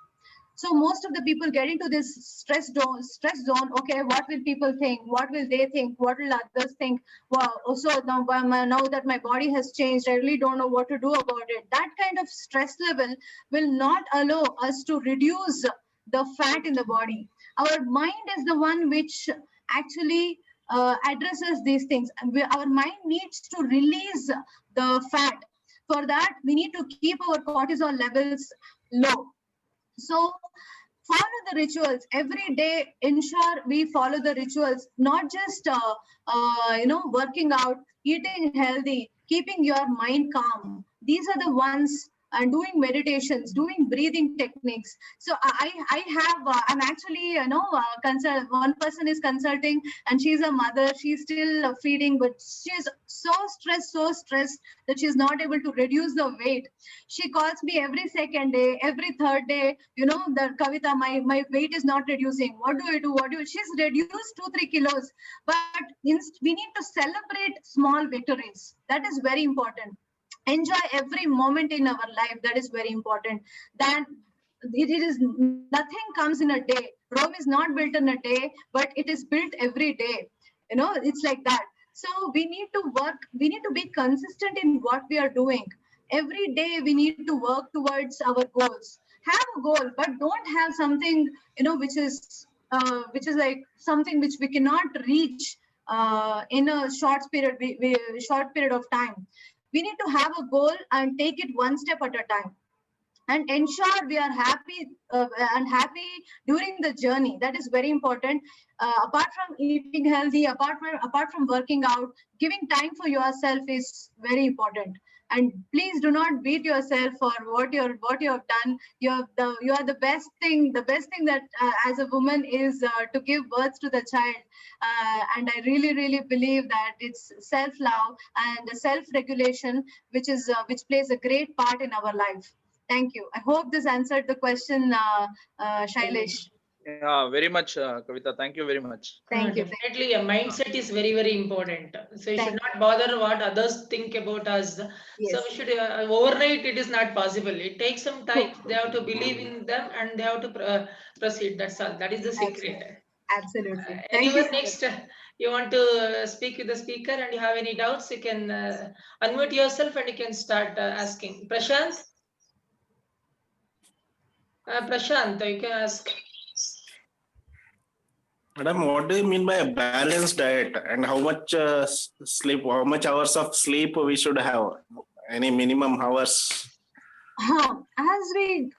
So most of the people get into this stress zone. Okay, what will people think? What will they think? What will others think? Wow. So now that my body has changed, I really don't know what to do about it. That kind of stress level will not allow us to reduce the fat in the body. Our mind is the one which actually addresses these things. Our mind needs to release the fat. For that, we need to keep our cortisol levels low. So follow the rituals every day. Ensure we follow the rituals, not just working out, eating healthy, keeping your mind calm. These are the ones. And doing meditations, doing breathing techniques. So I'm actually one person is consulting, and she's a mother. She's still feeding, but she's so stressed that she's not able to reduce the weight. She calls me every second day, every third day. The Kavita, my weight is not reducing. What do I do? She's reduced 2-3 kilos, but we need to celebrate small victories. That is very important. Enjoy every moment in our life. That is very important. Then it is nothing comes in a day. Rome is not built in a day, but it is built every day. It's like that. So we need to work. We need to be consistent in what we are doing. Every day we need to work towards our goals. Have a goal, but don't have something which is like something which we cannot reach in a short period of time. We need to have a goal and take it one step at a time, and ensure we are happy during the journey. That is very important. Apart from eating healthy, apart from working out, giving time for yourself is very important. And please do not beat yourself for what you have done. You are the best thing that as a woman is to give birth to the child. And I really believe that it's self-love and self-regulation which plays a great part in our life. Thank you. I hope this answered the question, Shailesh. Yeah, very much, Kavita. Thank you very much. Thank you. Definitely, a mindset is very important. So you should Thank not bother what others think about us. So Yes. we should overnight. It is not possible. It takes some time. True. They have to believe in them and they have to proceed. That's all. That is the secret. Absolutely. Thank you. Anyone next? You want to speak with the speaker and you have any doubts? You can unmute yourself and you can start asking. Prashant. Prashant, you can ask. Madam, what do you mean by a balanced diet and how much sleep, how much hours of sleep we should have? Any minimum hours?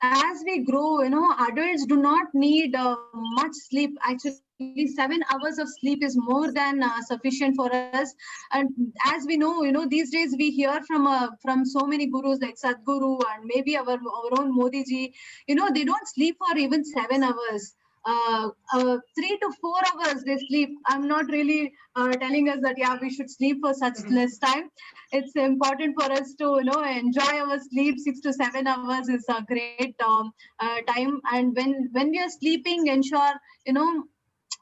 As we grow, adults do not need much sleep. Actually, 7 hours of sleep is more than sufficient for us. And as we know, these days we hear from so many gurus like Sadhguru and maybe our own Modi ji. They don't sleep for even 7 hours. 3 to 4 hours they sleep. I'm not really telling us that we should sleep for such less time. It's important for us to enjoy our sleep. 6 to 7 hours is a great time, and when we are sleeping, ensure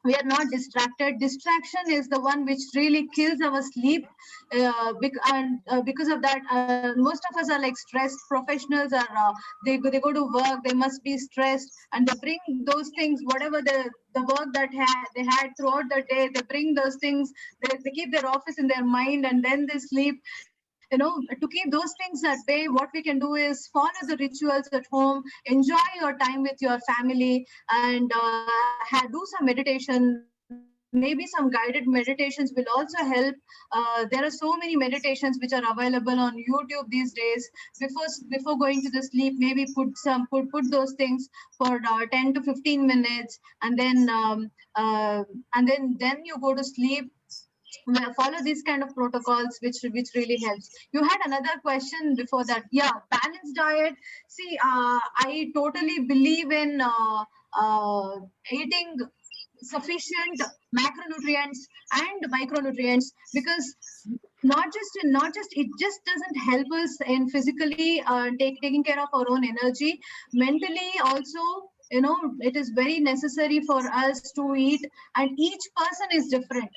we are not distracted. Distraction is the one which really kills our sleep, because of that, most of us are like stressed professionals. Are they go to work, they must be stressed, and they bring those things, whatever the work that they had throughout the day, they bring those things. They keep their office in their mind, and then they sleep. To keep those things at bay, what we can do is follow the rituals at home, enjoy your time with your family, and do some meditation. Maybe some guided meditations will also help. There are so many meditations which are available on YouTube these days. Before going to the sleep, maybe put those things for 10 to 15 minutes, and then you go to sleep. Follow these kind of protocols, which really helps. You had another question before that. Yeah, balanced diet. See, I totally believe in eating sufficient macronutrients and micronutrients, because not just it just doesn't help us in physically taking care of our own energy. Mentally also, it is very necessary for us to eat, and each person is different.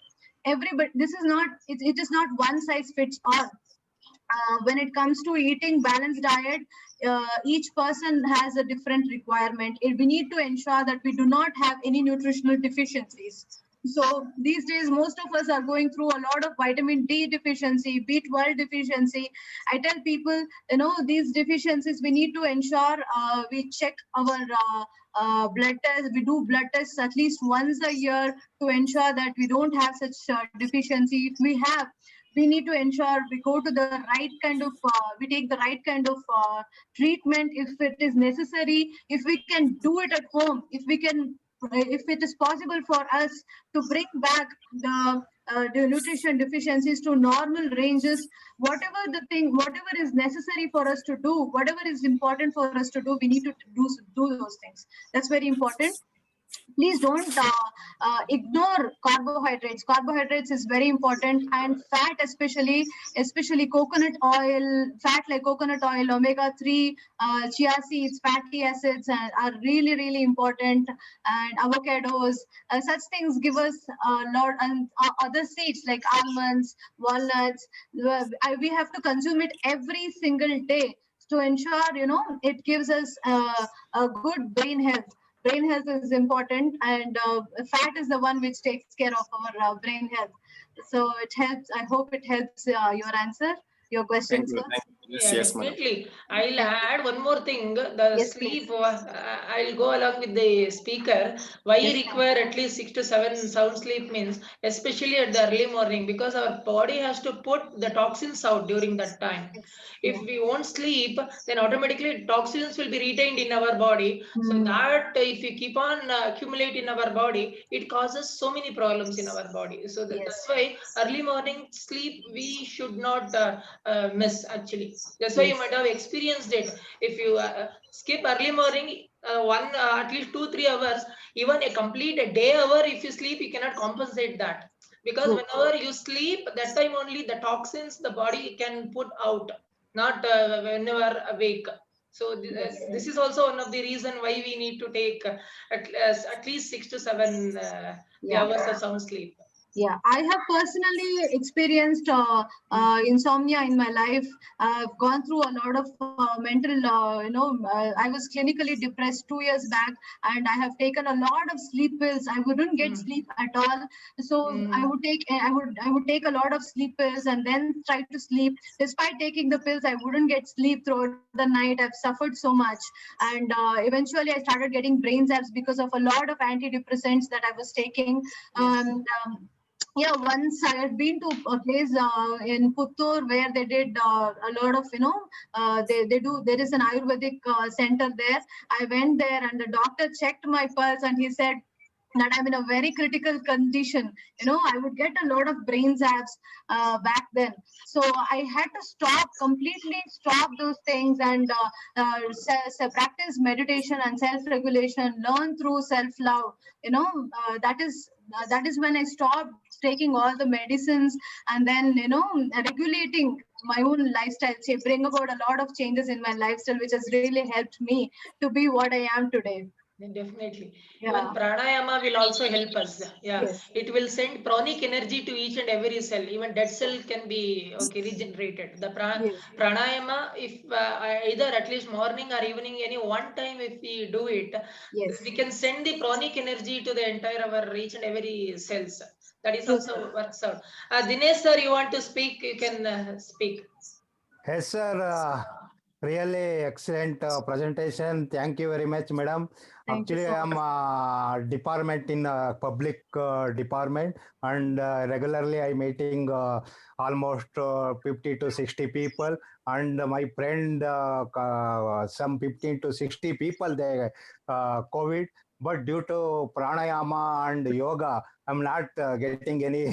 Everybody, this is not, it is not one size fits all. When it comes to eating balanced diet, each person has a different requirement. We need to ensure that we do not have any nutritional deficiencies. So these days, most of us are going through a lot of vitamin D deficiency, B12 deficiency. I tell people, these deficiencies, we need to ensure we check our blood tests. We do blood tests at least once a year to ensure that we don't have such deficiency. If we have, we need to ensure we go to the right kind of, we take the right kind of treatment if it is necessary. If we can do it at home, if it is possible for us to bring back the nutrition deficiencies to normal ranges, whatever is necessary for us to do, whatever is important for us to do, we need to do those things. That's very important. Please don't ignore carbohydrates. Carbohydrates is very important, and fat, especially coconut oil, fat like coconut oil, omega-3, chia seeds, fatty acids are really, really important, and avocados. Such things give us a lot, and other seeds like almonds, walnuts. We have to consume it every single day to ensure, it gives us a good brain health. Brain health is important, and fat is the one which takes care of our brain health. So it helps. I hope it helps your answer, your question, Thank you. sir. Thank you. Yes, Yeah, yes, madam. definitely. I'll add one more thing. The Yes, sleep, please. I'll go along with the speaker. Why Yes, require at least 6 to 7 sound sleep means, especially at the early morning, because our body has to put the toxins out during that time. If yeah. we won't sleep, then automatically toxins will be retained in our body. So that if we keep on accumulate in our body, it causes so many problems in our body. So Yes. that's why early morning sleep we should not miss actually. That's why you might have experienced it. If you skip early morning, at least 2-3 hours, even a complete day hour, if you sleep, you cannot compensate that. Because True. whenever you sleep, that time only the toxins the body can put out, not whenever awake. So this is also one of the reason why we need to take at least 6 to 7 Yeah. hours of sound sleep. Yeah, I have personally experienced insomnia in my life. I've gone through a lot of mental, I was clinically depressed 2 years back, and I have taken a lot of sleep pills. I wouldn't get sleep at all. So I would take a lot of sleep pills and then try to sleep. Despite taking the pills, I wouldn't get sleep throughout the night. I've suffered so much. And eventually I started getting brain zaps because of a lot of antidepressants that I was taking. Yeah, once I had been to a place in Puttur where they did a lot of, there is an Ayurvedic center there. I went there and the doctor checked my pulse and he said that I'm in a very critical condition. I would get a lot of brain zaps back then. So I had to completely stop those things and practice meditation and self-regulation, learn through self-love. That is when I stopped taking all the medicines and then, regulating my own lifestyle, bring about a lot of changes in my lifestyle, which has really helped me to be what I am today. Definitely. Yeah. Even pranayama will also help us. Yeah, Yes. it will send pranic energy to each and every cell. Even dead cell can be regenerated. The Yes. pranayama, if either at least morning or evening, any one time, if we do it, Yes. we can send the pranic energy to the entire our each and every cells. That is True, also sir. works out. Dinesh sir, you want to speak? You can speak. Yes, sir. Really excellent presentation. Thank you very much, madam. Thank you Actually, so I am department in public department, and regularly I meeting almost 50 to 60 people, and my friend some 15 to 60 people they COVID. But due to pranayama and yoga, I'm not getting any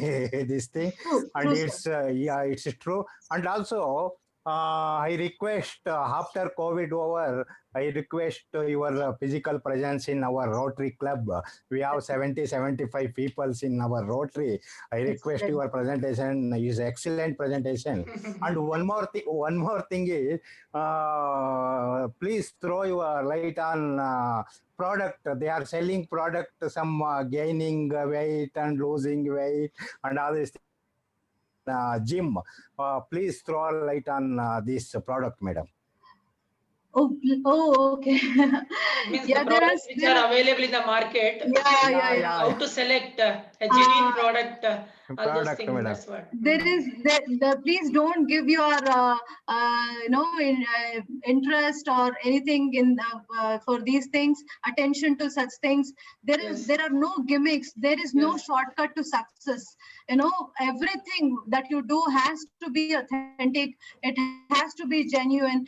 this thing, True, and true, sir. it's yeah, it's true. And also I request after COVID over, I request your physical presence in our Rotary Club. We have 70, 75 people in our Rotary. I request Excellent. your presentation is excellent presentation. And one more thing is, please throw your light on product. They are selling product, some gaining weight and losing weight and all these things in gym. Please throw a light on this product, madam. Oh, okay. Means the Yeah, products which are available in the market, yeah, Yeah, and yeah, how to select a genuine product, all those product, things. madam. That's what. please don't give your interest or anything in for these things, attention to such things. Yes. There are no gimmicks, there is no Yes. shortcut to success. Everything that you do has to be authentic, it has to be genuine.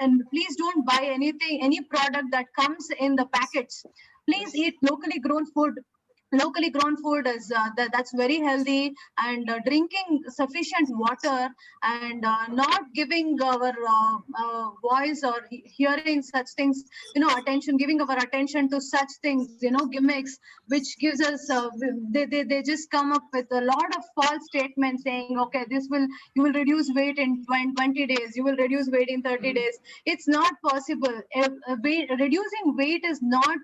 And please don't buy any product that comes in the packets. Please Yes. eat locally grown food is that's very healthy, and drinking sufficient water, and not giving our voice or hearing such things, attention, giving our attention to such things, gimmicks, which gives us they just come up with a lot of false statements saying, okay, you will reduce weight in 20 days, you will reduce weight in 30 days. It's not possible. Reducing weight is not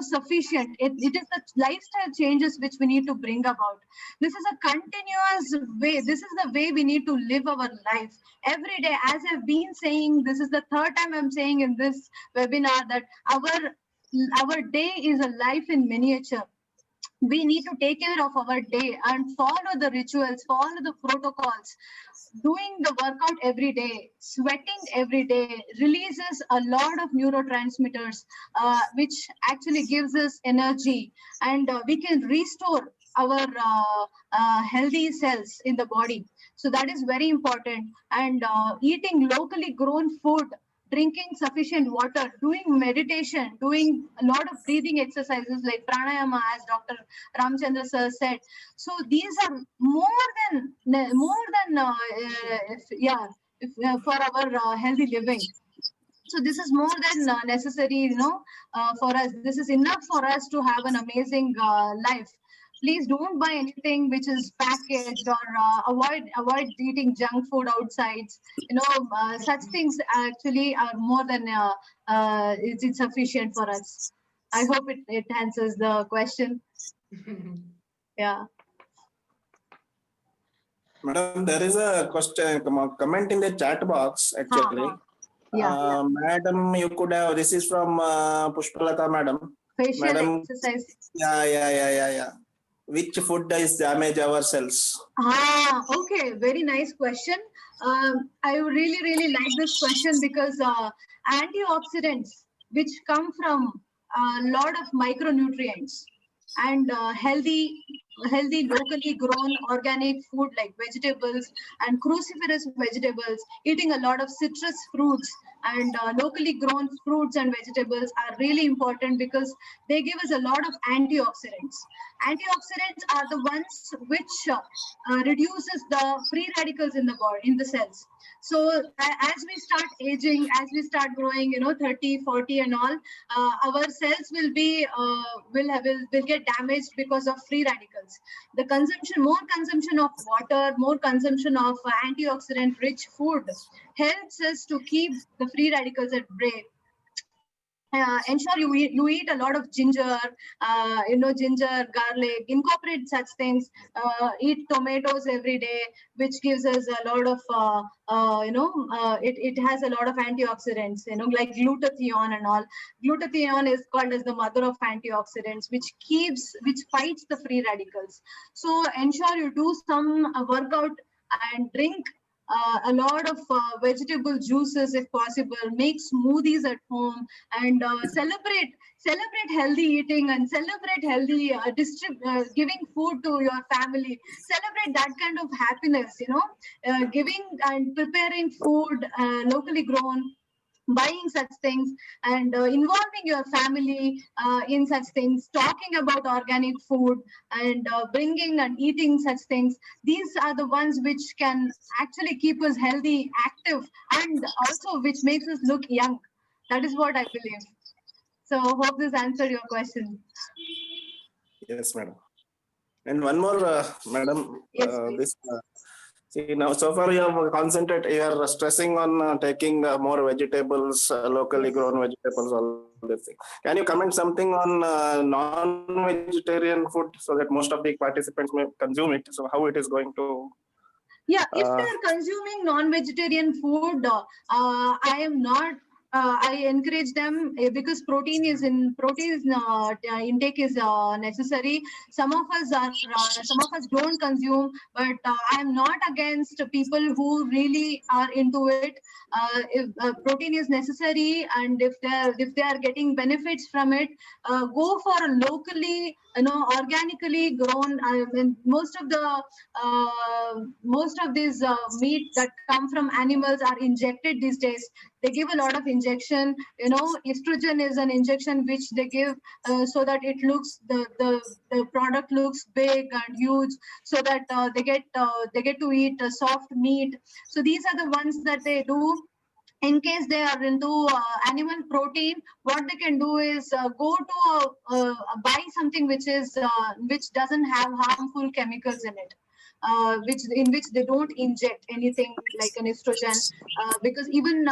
sufficient. It is the lifestyle changes which we need to bring about. This is a continuous way, this is the way we need to live our life every day. As I've been saying, this is the third time I'm saying in this webinar that our day is a life in miniature. We need to take care of our day and follow the rituals, follow the protocols. Doing the workout every day, sweating every day releases a lot of neurotransmitters, which actually gives us energy, and we can restore our healthy cells in the body. So that is very important. And eating locally grown food, drinking sufficient water, doing meditation, doing a lot of breathing exercises like pranayama, as Dr. Ramchandra sir said. So these are more than for our healthy living. So this is more than necessary, for us. This is enough for us to have an amazing life. Please don't buy anything which is packaged, or avoid eating junk food outside. Such things actually are more than it's sufficient for us. I hope it answers the question. Yeah. Madam, there is a question, comment in the chat box actually. Yeah. Madam, you could have, this is from Pushpalata madam. Facial Madam, exercise. yeah. Which food does damage our cells? Okay, very nice question. I really like this question because antioxidants, which come from a lot of micronutrients and healthy locally grown organic food like vegetables and cruciferous vegetables, eating a lot of citrus fruits and locally grown fruits and vegetables are really important because they give us a lot of antioxidants. Antioxidants are the ones which reduces the free radicals in the body, in the cells. So as we start aging, as we start growing, 30, 40 and all, our cells will get damaged because of free radicals. The more consumption of water, more consumption of antioxidant rich food helps us to keep the free radicals at bay. Ensure you eat a lot of ginger, ginger, garlic, incorporate such things, eat tomatoes every day, which gives us a lot of, it has a lot of antioxidants, like glutathione and all. Glutathione is called as the mother of antioxidants, which fights the free radicals. So ensure you do some workout and drink a lot of vegetable juices if possible, make smoothies at home, and celebrate healthy eating and celebrate healthy giving food to your family. Celebrate that kind of happiness, giving and preparing food locally grown, buying such things, and involving your family in such things, talking about organic food and bringing and eating such things. These are the ones which can actually keep us healthy, active, and also which makes us look young. That is what I believe. So hope this answered your question. Yes, madam. And one more, madam, Yes, please. see now, so far you have concentrated, you are stressing on taking more vegetables, locally Yes. grown vegetables, all this thing. Can you comment something on non-vegetarian food so that most of the participants may consume it? So how it is going to? Yeah, if they're consuming non-vegetarian food, I am not. I encourage them because protein intake is necessary. Some of us don't consume, but I am not against people who really are into it. If protein is necessary, and if they are getting benefits from it, go for a locally, organically grown. I mean, most of these meat that come from animals are injected these days. They give a lot of injection. Estrogen is an injection which they give so that it looks the product looks big and huge, so that they get to eat soft meat. So these are the ones that they do. In case they are into animal protein, what they can do is go to buy something which doesn't have harmful chemicals in it. In which they don't inject anything like an estrogen, because even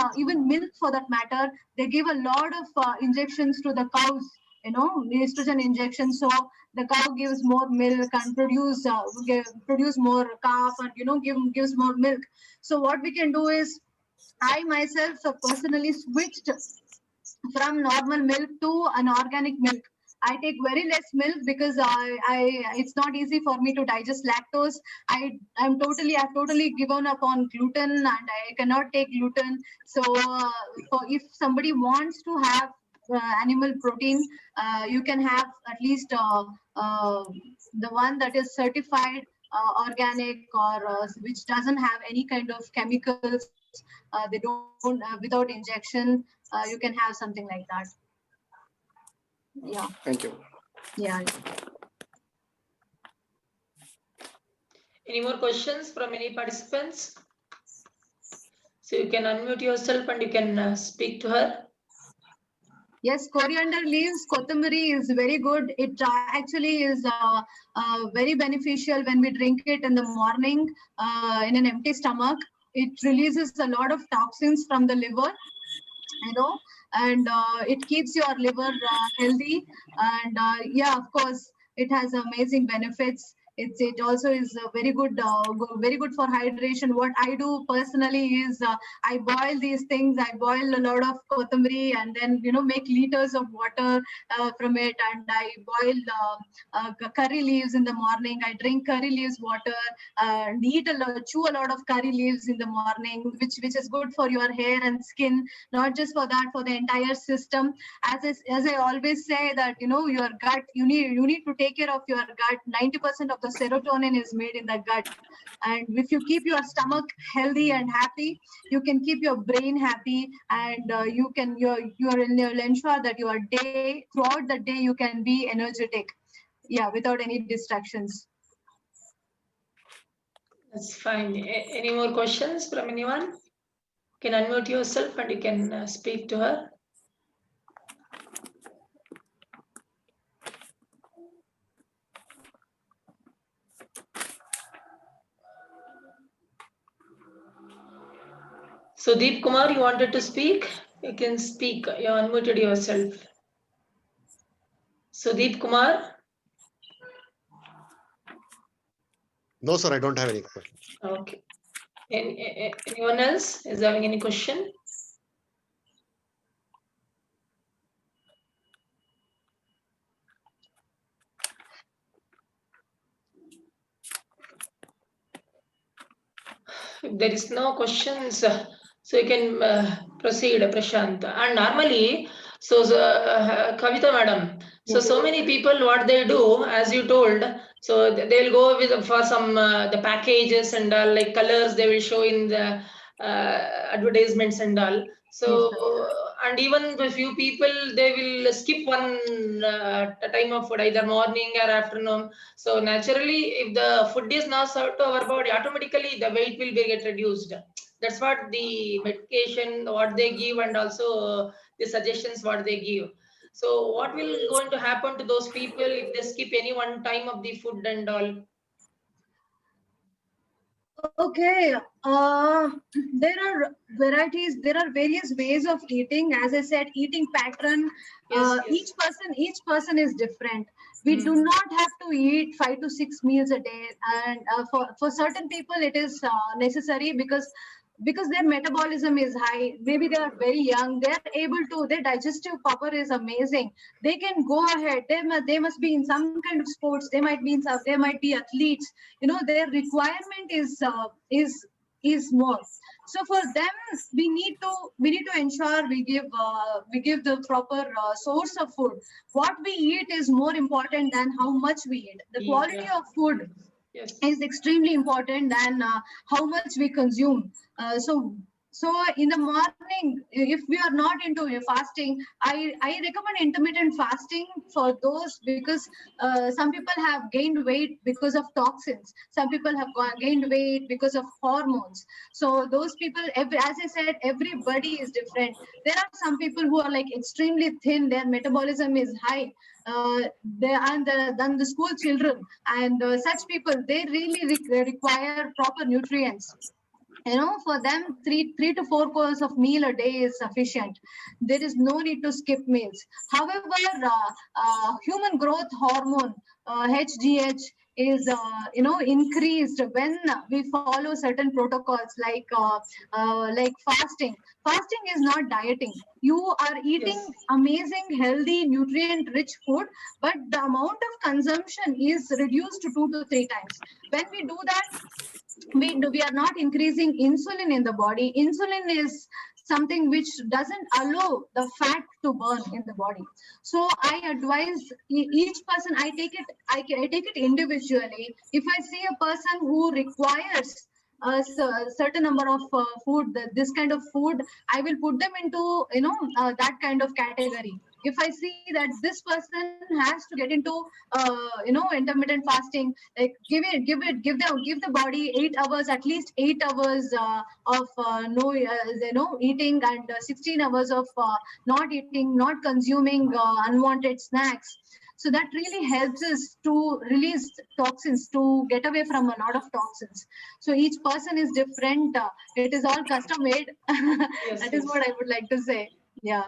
milk for that matter, they give a lot of injections to the cows, the estrogen injection, so the cow gives more milk and produce more calf, and gives more milk. So what we can do is, I myself have personally switched from normal milk to an organic milk. I take very less milk because it's not easy for me to digest lactose. I've totally given up on gluten, and I cannot take gluten. So if somebody wants to have animal protein, you can have at least the one that is certified organic, or which doesn't have any kind of chemicals. They don't without injection. You can have something like that. Yeah. Thank you. Yeah. Any more questions from any participants? So you can unmute yourself and you can speak to her. Yes, coriander leaves, kothumari is very good. It actually is very beneficial when we drink it in the morning in an empty stomach. It releases a lot of toxins from the liver, and it keeps your liver healthy. And yeah, of course, It has amazing benefits. It also is very good for hydration. What I do personally is I boil these things. I boil a lot of kothambari and then make liters of water from it, and I boil curry leaves in the morning. I drink curry leaves water and chew a lot of curry leaves in the morning, which is good for your hair and skin. Not just for that, for the entire system. As I always say that your gut, you need to take care of your gut. 90% of the serotonin is made in the gut, and if you keep your stomach healthy and happy, you can keep your brain happy, and you'll ensure that your day, throughout the day, you can be energetic, without any distractions. That's fine. Any more questions from anyone? You can unmute yourself and you can speak to her. So Deep Kumar, you wanted to speak? You can speak. You unmuted yourself. So Deep Kumar? No, sir, I don't have any question. Okay. Anyone else is having any question? If there is no questions, so you can proceed, Prashant. And normally, Kavita madam, so many people, what they do, as you told, so they'll go with for some the packages and all, like colors they will show in the advertisements and all. So and even a few people, they will skip one time of food, either morning or afternoon. So naturally, if the food is not served to our body, automatically the weight will be get reduced. That's what the medication, what they give, and also the suggestions what they give. So what will going to happen to those people if they skip any one time of the food and all? Okay, there are varieties, there are various ways of eating. As I said, eating pattern, Yes, each person is different. We do not have to eat 5 to 6 meals a day, and for certain people it is necessary because their metabolism is high. Maybe they are very young, their digestive power is amazing. They can go ahead. They must be in some kind of sports. They might be athletes. Their requirement is more. So for them, we need to ensure we give the proper source of food. What we eat is more important than how much we eat. The quality of food is extremely important than how much we consume. So in the morning, if we are not into fasting, I recommend intermittent fasting for those, because some people have gained weight because of toxins. Some people have gained weight because of hormones. So those people, as I said, everybody is different. There are some people who are like extremely thin, their metabolism is high. Than the school children, and such people, they really require proper nutrients. For them, three to 4 courses of meal a day is sufficient. There is no need to skip meals. However, human growth hormone, HGH, is increased when we follow certain protocols like fasting. Fasting is not dieting. You are eating amazing, healthy, nutrient rich food, but the amount of consumption is reduced to 2 to 3 times. When we do that, we are not increasing insulin in the body. Insulin is something which doesn't allow the fat to burn in the body. So I advise each person, I take it individually. If I see a person who requires a certain number of food, this kind of food, I will put them into that kind of category. If I see that this person has to get into intermittent fasting, like give the body 8 hours, at least 8 hours of eating, and 16 hours of not eating, not consuming unwanted snacks. So that really helps us to release toxins, to get away from a lot of toxins. So each person is different. It is all custom made. That is what I would like to say. Yeah.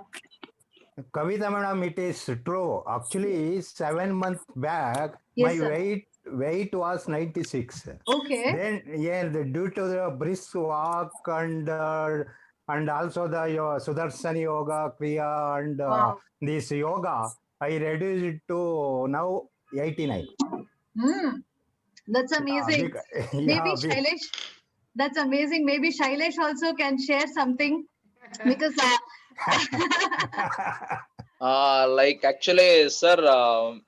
Kavita madam, it is true. Actually, 7 months back, Yes, my sir. weight was 96. Okay. Then, yeah, due to the brisk walk and also the Sudarshan Yoga, Kriya, and Wow. this yoga, I reduced it to now 89. Hmm. That's amazing. Maybe Yeah, Shailesh, that's amazing. Maybe Shailesh also can share something because Like actually, sir,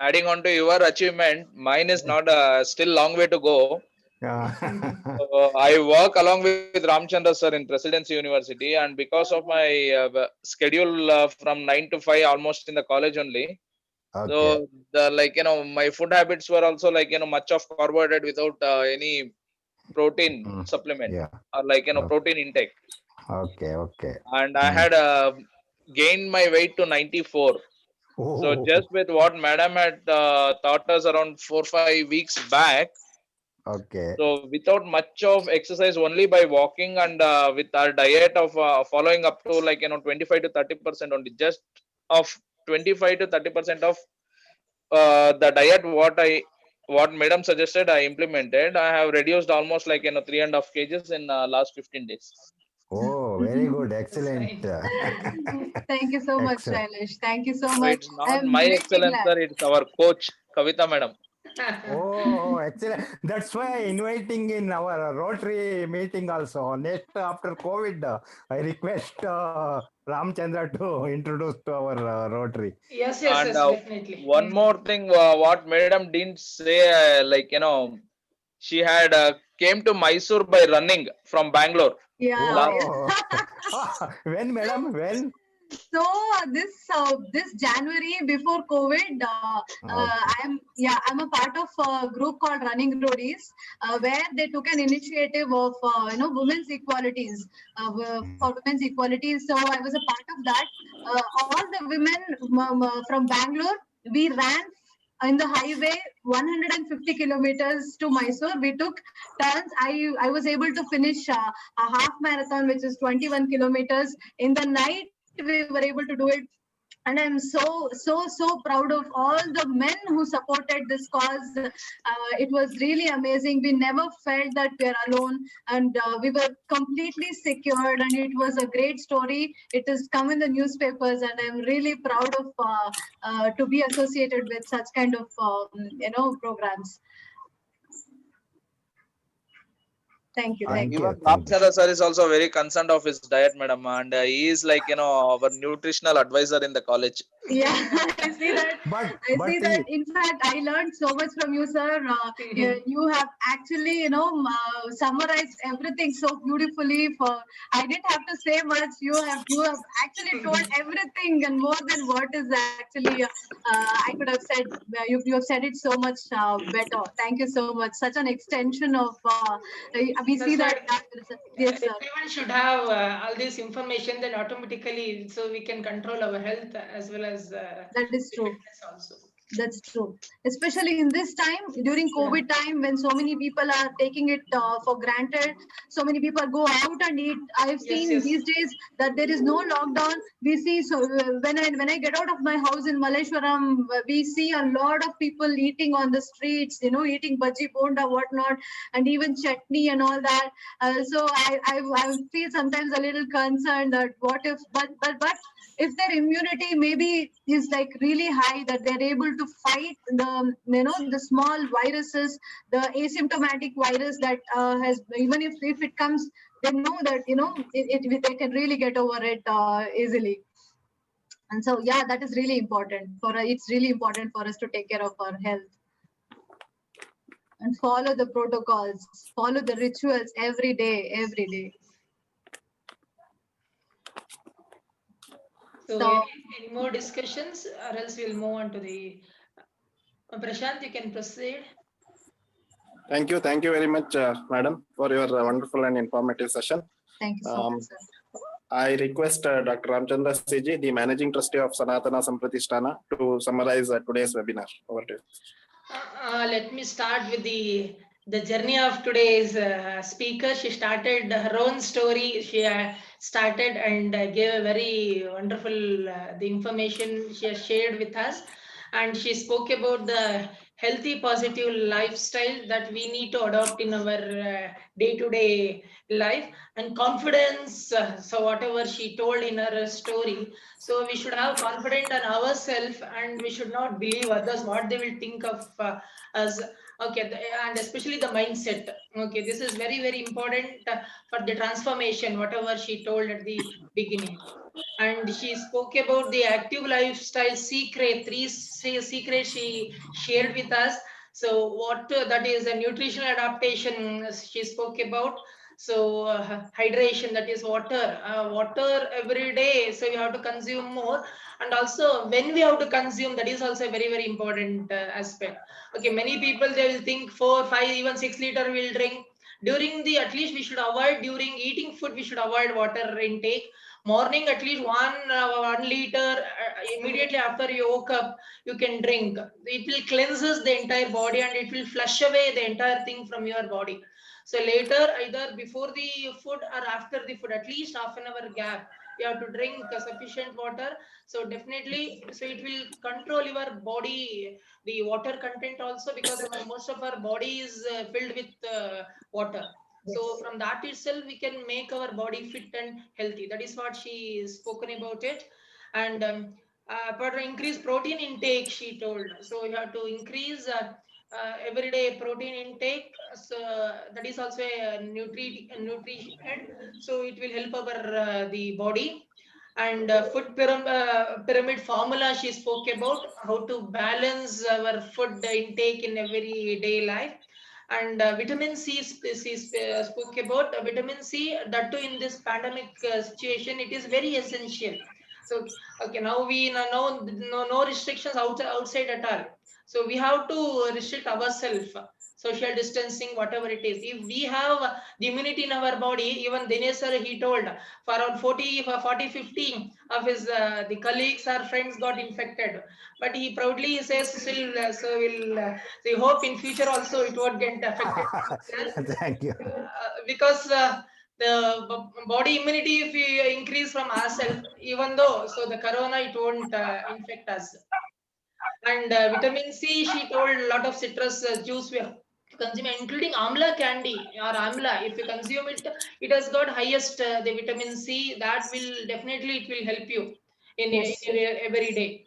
adding on to your achievement, mine is not still long way to go. I work along with Ramchandra sir in Presidency University, and because of my schedule from 9 to 5, almost in the college only. okay. So the my food habits were also much of carbohydrate without any protein Mm, supplement yeah. or Okay. protein intake, Okay. and I Mm. had gained my weight to 94. So Oh, just with what madam had taught us around 4 5 weeks back, okay. so without much of exercise, only by walking and with our diet of following up to 25 to 30% only, just of 25 to 30% of the diet what madam suggested, I implemented. I have reduced almost 3.5 kgs in last 15 days. Oh, very good. That's Excellent. fine. thank you so much, Excellent. Shailesh. Thank you so So much. it's not I'm my really excellence, glad. sir. It's our coach, Kavita madam. Oh, excellent. That's why inviting in our Rotary meeting also. Next, after COVID, I request Ramchandra to introduce to our Rotary. And Yes, definitely. one more thing, what madam didn't say, she had came to Mysore by running from Bangalore. Yeah. Oh, when, madam? When? So this January before COVID, Okay. I'm a part of a group called Running Roadies, where they took an initiative of women's equalities for women's equalities. So I was a part of that. All the women from Bangalore, we ran in the highway 150 kilometers to Mysore. We took turns. I was able to finish a half marathon, which is 21 kilometers in the night. We were able to do it, and I'm so proud of all the men who supported this cause. It was really amazing. We never felt that we are alone, and we were completely secured, and it was a great story. It has come in the newspapers, and I'm really proud of to be associated with such kind of programs. Thank you. Thank Even you. Thank you. Ramchandra sir is also very concerned of his diet, madam, and he is our nutritional advisor in the college. Yeah, I see that. But I see that. he, In fact, I learned so much from you, sir. You have actually, summarized everything so beautifully. I didn't have to say much. You have actually told everything and more than what is actually I could have said. You have said it so much better. Thank you so much. Such an extension of. We see That's that. why Yes, sir. everyone should have all this information, then automatically, so we can control our health as well as That is the true. fitness also. That's true. Especially in this time, during COVID time, when so many people are taking it for granted, so many people go out and eat. I've seen Yes. these days that there is no lockdown. We see, so when I get out of my house in Malleshwaram, we see a lot of people eating on the streets, eating bhaji, bonda, whatnot, and even chutney and all that. So I feel sometimes a little concerned that what if, but if their immunity maybe is like really high, that they're able to fight the small viruses, the asymptomatic virus that has, even if it comes, they know that they can really get over it easily. And so yeah, that is really important it's really important for us to take care of our health and follow the protocols, follow the rituals every day. So any more discussions, or else we'll move on to the Prashant, you can proceed. Thank you very much, madam, for your wonderful and informative session. Thank you so much, sir. I request Dr. Ramchandra Siji, the Managing Trustee of Sanatana Sampradhisthana, to summarize today's webinar. Over to you. Let me start with the journey of today's speaker. She started her own story. started and gave a very wonderful the information she has shared with us, and she spoke about the healthy positive lifestyle that we need to adopt in our day-to-day life, and confidence. So whatever she told in her story, so we should have confidence in ourselves, and we should not believe others what they will think of us. Okay, and especially the mindset. Okay, this is very, very important for the transformation, whatever she told at the beginning. And she spoke about the active lifestyle secret, secrets she shared with us. So what that is a nutritional adaptation she spoke about. So hydration, that is water, water every day. So we have to consume more, and also when we have to consume, that is also a very, very important aspect. Okay, many people they will think 4, 5, even 6 liter will drink during the, at least we should avoid during eating food, we should avoid water intake. Morning at least 1 liter immediately after you woke up you can drink. It will cleanses the entire body and it will flush away the entire thing from your body. So later, either before the food or after the food, at least half an hour gap, you have to drink sufficient water. So definitely, so it will control your body, the water content also, because most of our body is filled with water. So from that itself, we can make our body fit and healthy. That is what she is spoken about it. And but increase protein intake, she told. So you have to increase everyday protein intake. So that is also a nutrition. So it will help our the body. And pyramid formula she spoke about, how to balance our food intake in everyday life. And vitamin C, spoke about vitamin C, that too in this pandemic situation, it is very essential. So, okay, now we know no restrictions outside at all. So we have to restrict ourselves, social distancing, whatever it is. If we have the immunity in our body, even Dinesh sir, he told for around 40, 50 of his the colleagues or friends got infected, but he proudly says still, so will we hope in future also it won't get affected. Thank you. Because the body immunity, if we increase from ourselves, even though so the corona it won't infect us. And vitamin C, she told a lot of citrus juice we have to consume, including amla candy or amla. If you consume it, it has got highest the vitamin C. That will definitely it will help you in every day.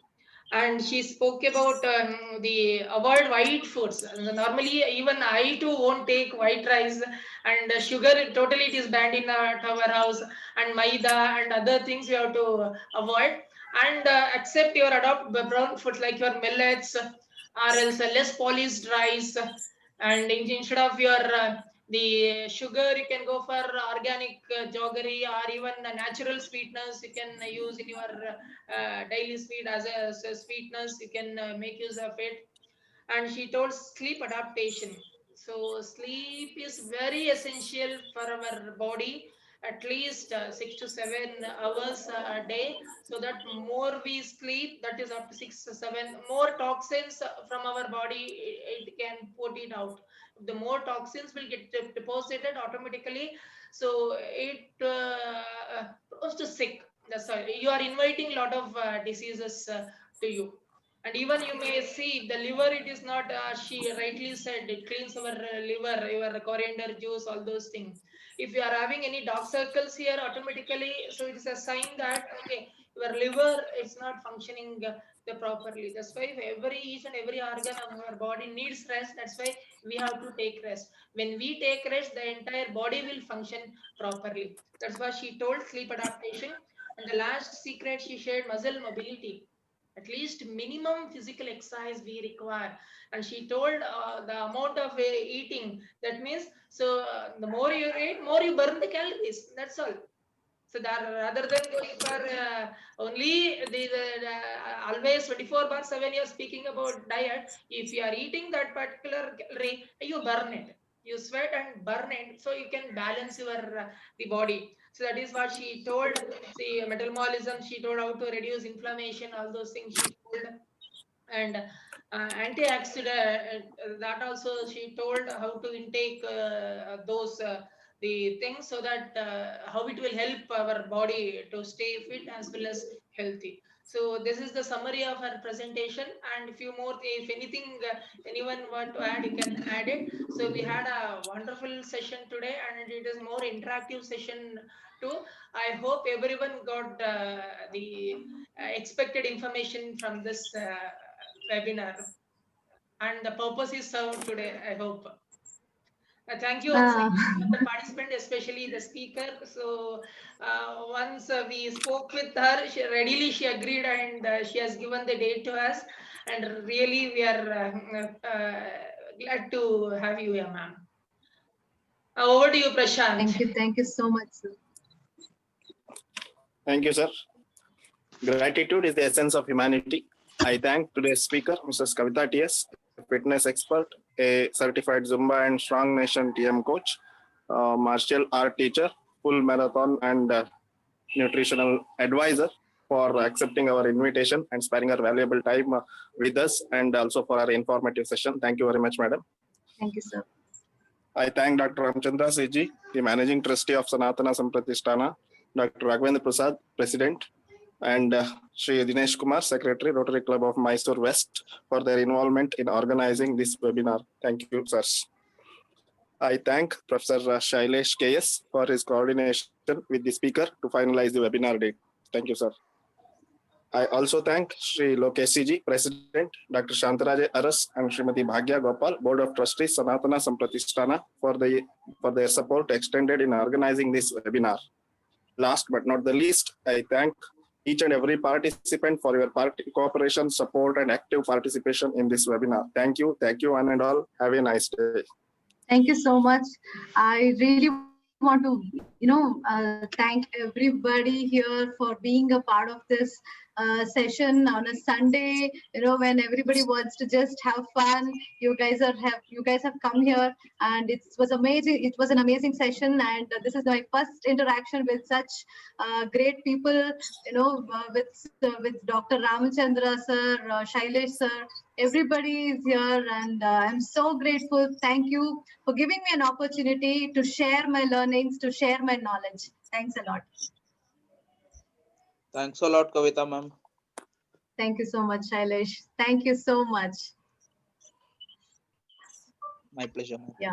And she spoke about the avoid white foods. Normally, even I too won't take white rice and sugar. Totally, it is banned in our house, and maida and other things we have to avoid. And accept your adopt brown food like your millets, or else less polished rice. And instead of your the sugar, you can go for organic jaggery, or even natural sweeteners you can use in your daily sweet as a sweetness. You can make use of it. And she told sleep adaptation. So sleep is very essential for our body, at least 6 to 7 hours a day, so that more we sleep, that is up to 6 to 7, more toxins from our body, it can put it out. The more toxins will get deposited automatically, so it goes to sick. That's why you are inviting a lot of diseases to you. And even you may see the liver, it is not, she rightly said, it cleans our liver, your coriander juice, all those things. If you are having any dark circles here automatically, so it is a sign that, okay, your liver is not functioning the properly. That's why each and every organ of our body needs rest. That's why we have to take rest. When we take rest, the entire body will function properly. That's why she told sleep adaptation. And the last secret she shared, muscle mobility, at least minimum physical exercise we require. And she told the amount of eating, that means, so the more you eat, more you burn the calories, that's all. So that rather than going for only the always 24/7 you're speaking about diet, if you are eating that particular calorie, you burn it, you sweat and burn it, so you can balance your the body. So that is what she told. See, metabolism, she told how to reduce inflammation, all those things she told. And antioxidant, that also she told how to intake those the things so that how it will help our body to stay fit as well as healthy. So this is the summary of our presentation, and few more, if anything, anyone want to add, you can add it. So we had a wonderful session today, and it is more interactive session too. I hope everyone got the expected information from this webinar, and the purpose is served today, I hope. Thank you once again for the participant, especially the speaker. So once we spoke with her, she agreed, and she has given the date to us. And really, we are glad to have you here, ma'am. Over to you, Prashant. Thank you so much, sir. Thank you, sir. Gratitude is the essence of humanity. I thank today's speaker, Mrs. Kavita TS, a fitness expert, a certified Zumba and Strong Nation TM coach, martial art teacher, full marathon and nutritional advisor, for accepting our invitation and sparing her valuable time with us, and also for our informative session. Thank you very much, madam. Thank you, sir. I thank Dr. Ramchandra Seji, the Managing Trustee of Sanatana Sampradishthana, Dr. Raghavendra Prasad, President, and Sri Dinesh Kumar, Secretary, Rotary Club of Mysore West, for their involvement in organizing this webinar. Thank you, sirs. I thank Professor Shailesh KS for his coordination with the speaker to finalize the webinar date. Thank you, sir. I also thank Sri Lokesh CG, President, Dr. Shantaraja Aras, and Srimati Bhagya Gopal, Board of Trustees, Sanatana Sampradishthana, for their support extended in organizing this webinar. Last but not the least, I thank each and every participant for your cooperation, support, and active participation in this webinar. Thank you, one and all. Have a nice day. Thank you so much. I really want to, thank everybody here for being a part of this session on a Sunday. When everybody wants to just have fun, you guys have come here, and it was amazing. It was an amazing session, and this is my first interaction with such great people. With Dr. Ramachandra sir, Shailesh sir. Everybody is here, and I'm so grateful. Thank you for giving me an opportunity to share my learnings, to share my knowledge. Thanks a lot. Thanks a lot, Kavita ma'am. Thank you so much, Shailesh. Thank you so much. My pleasure. Yeah.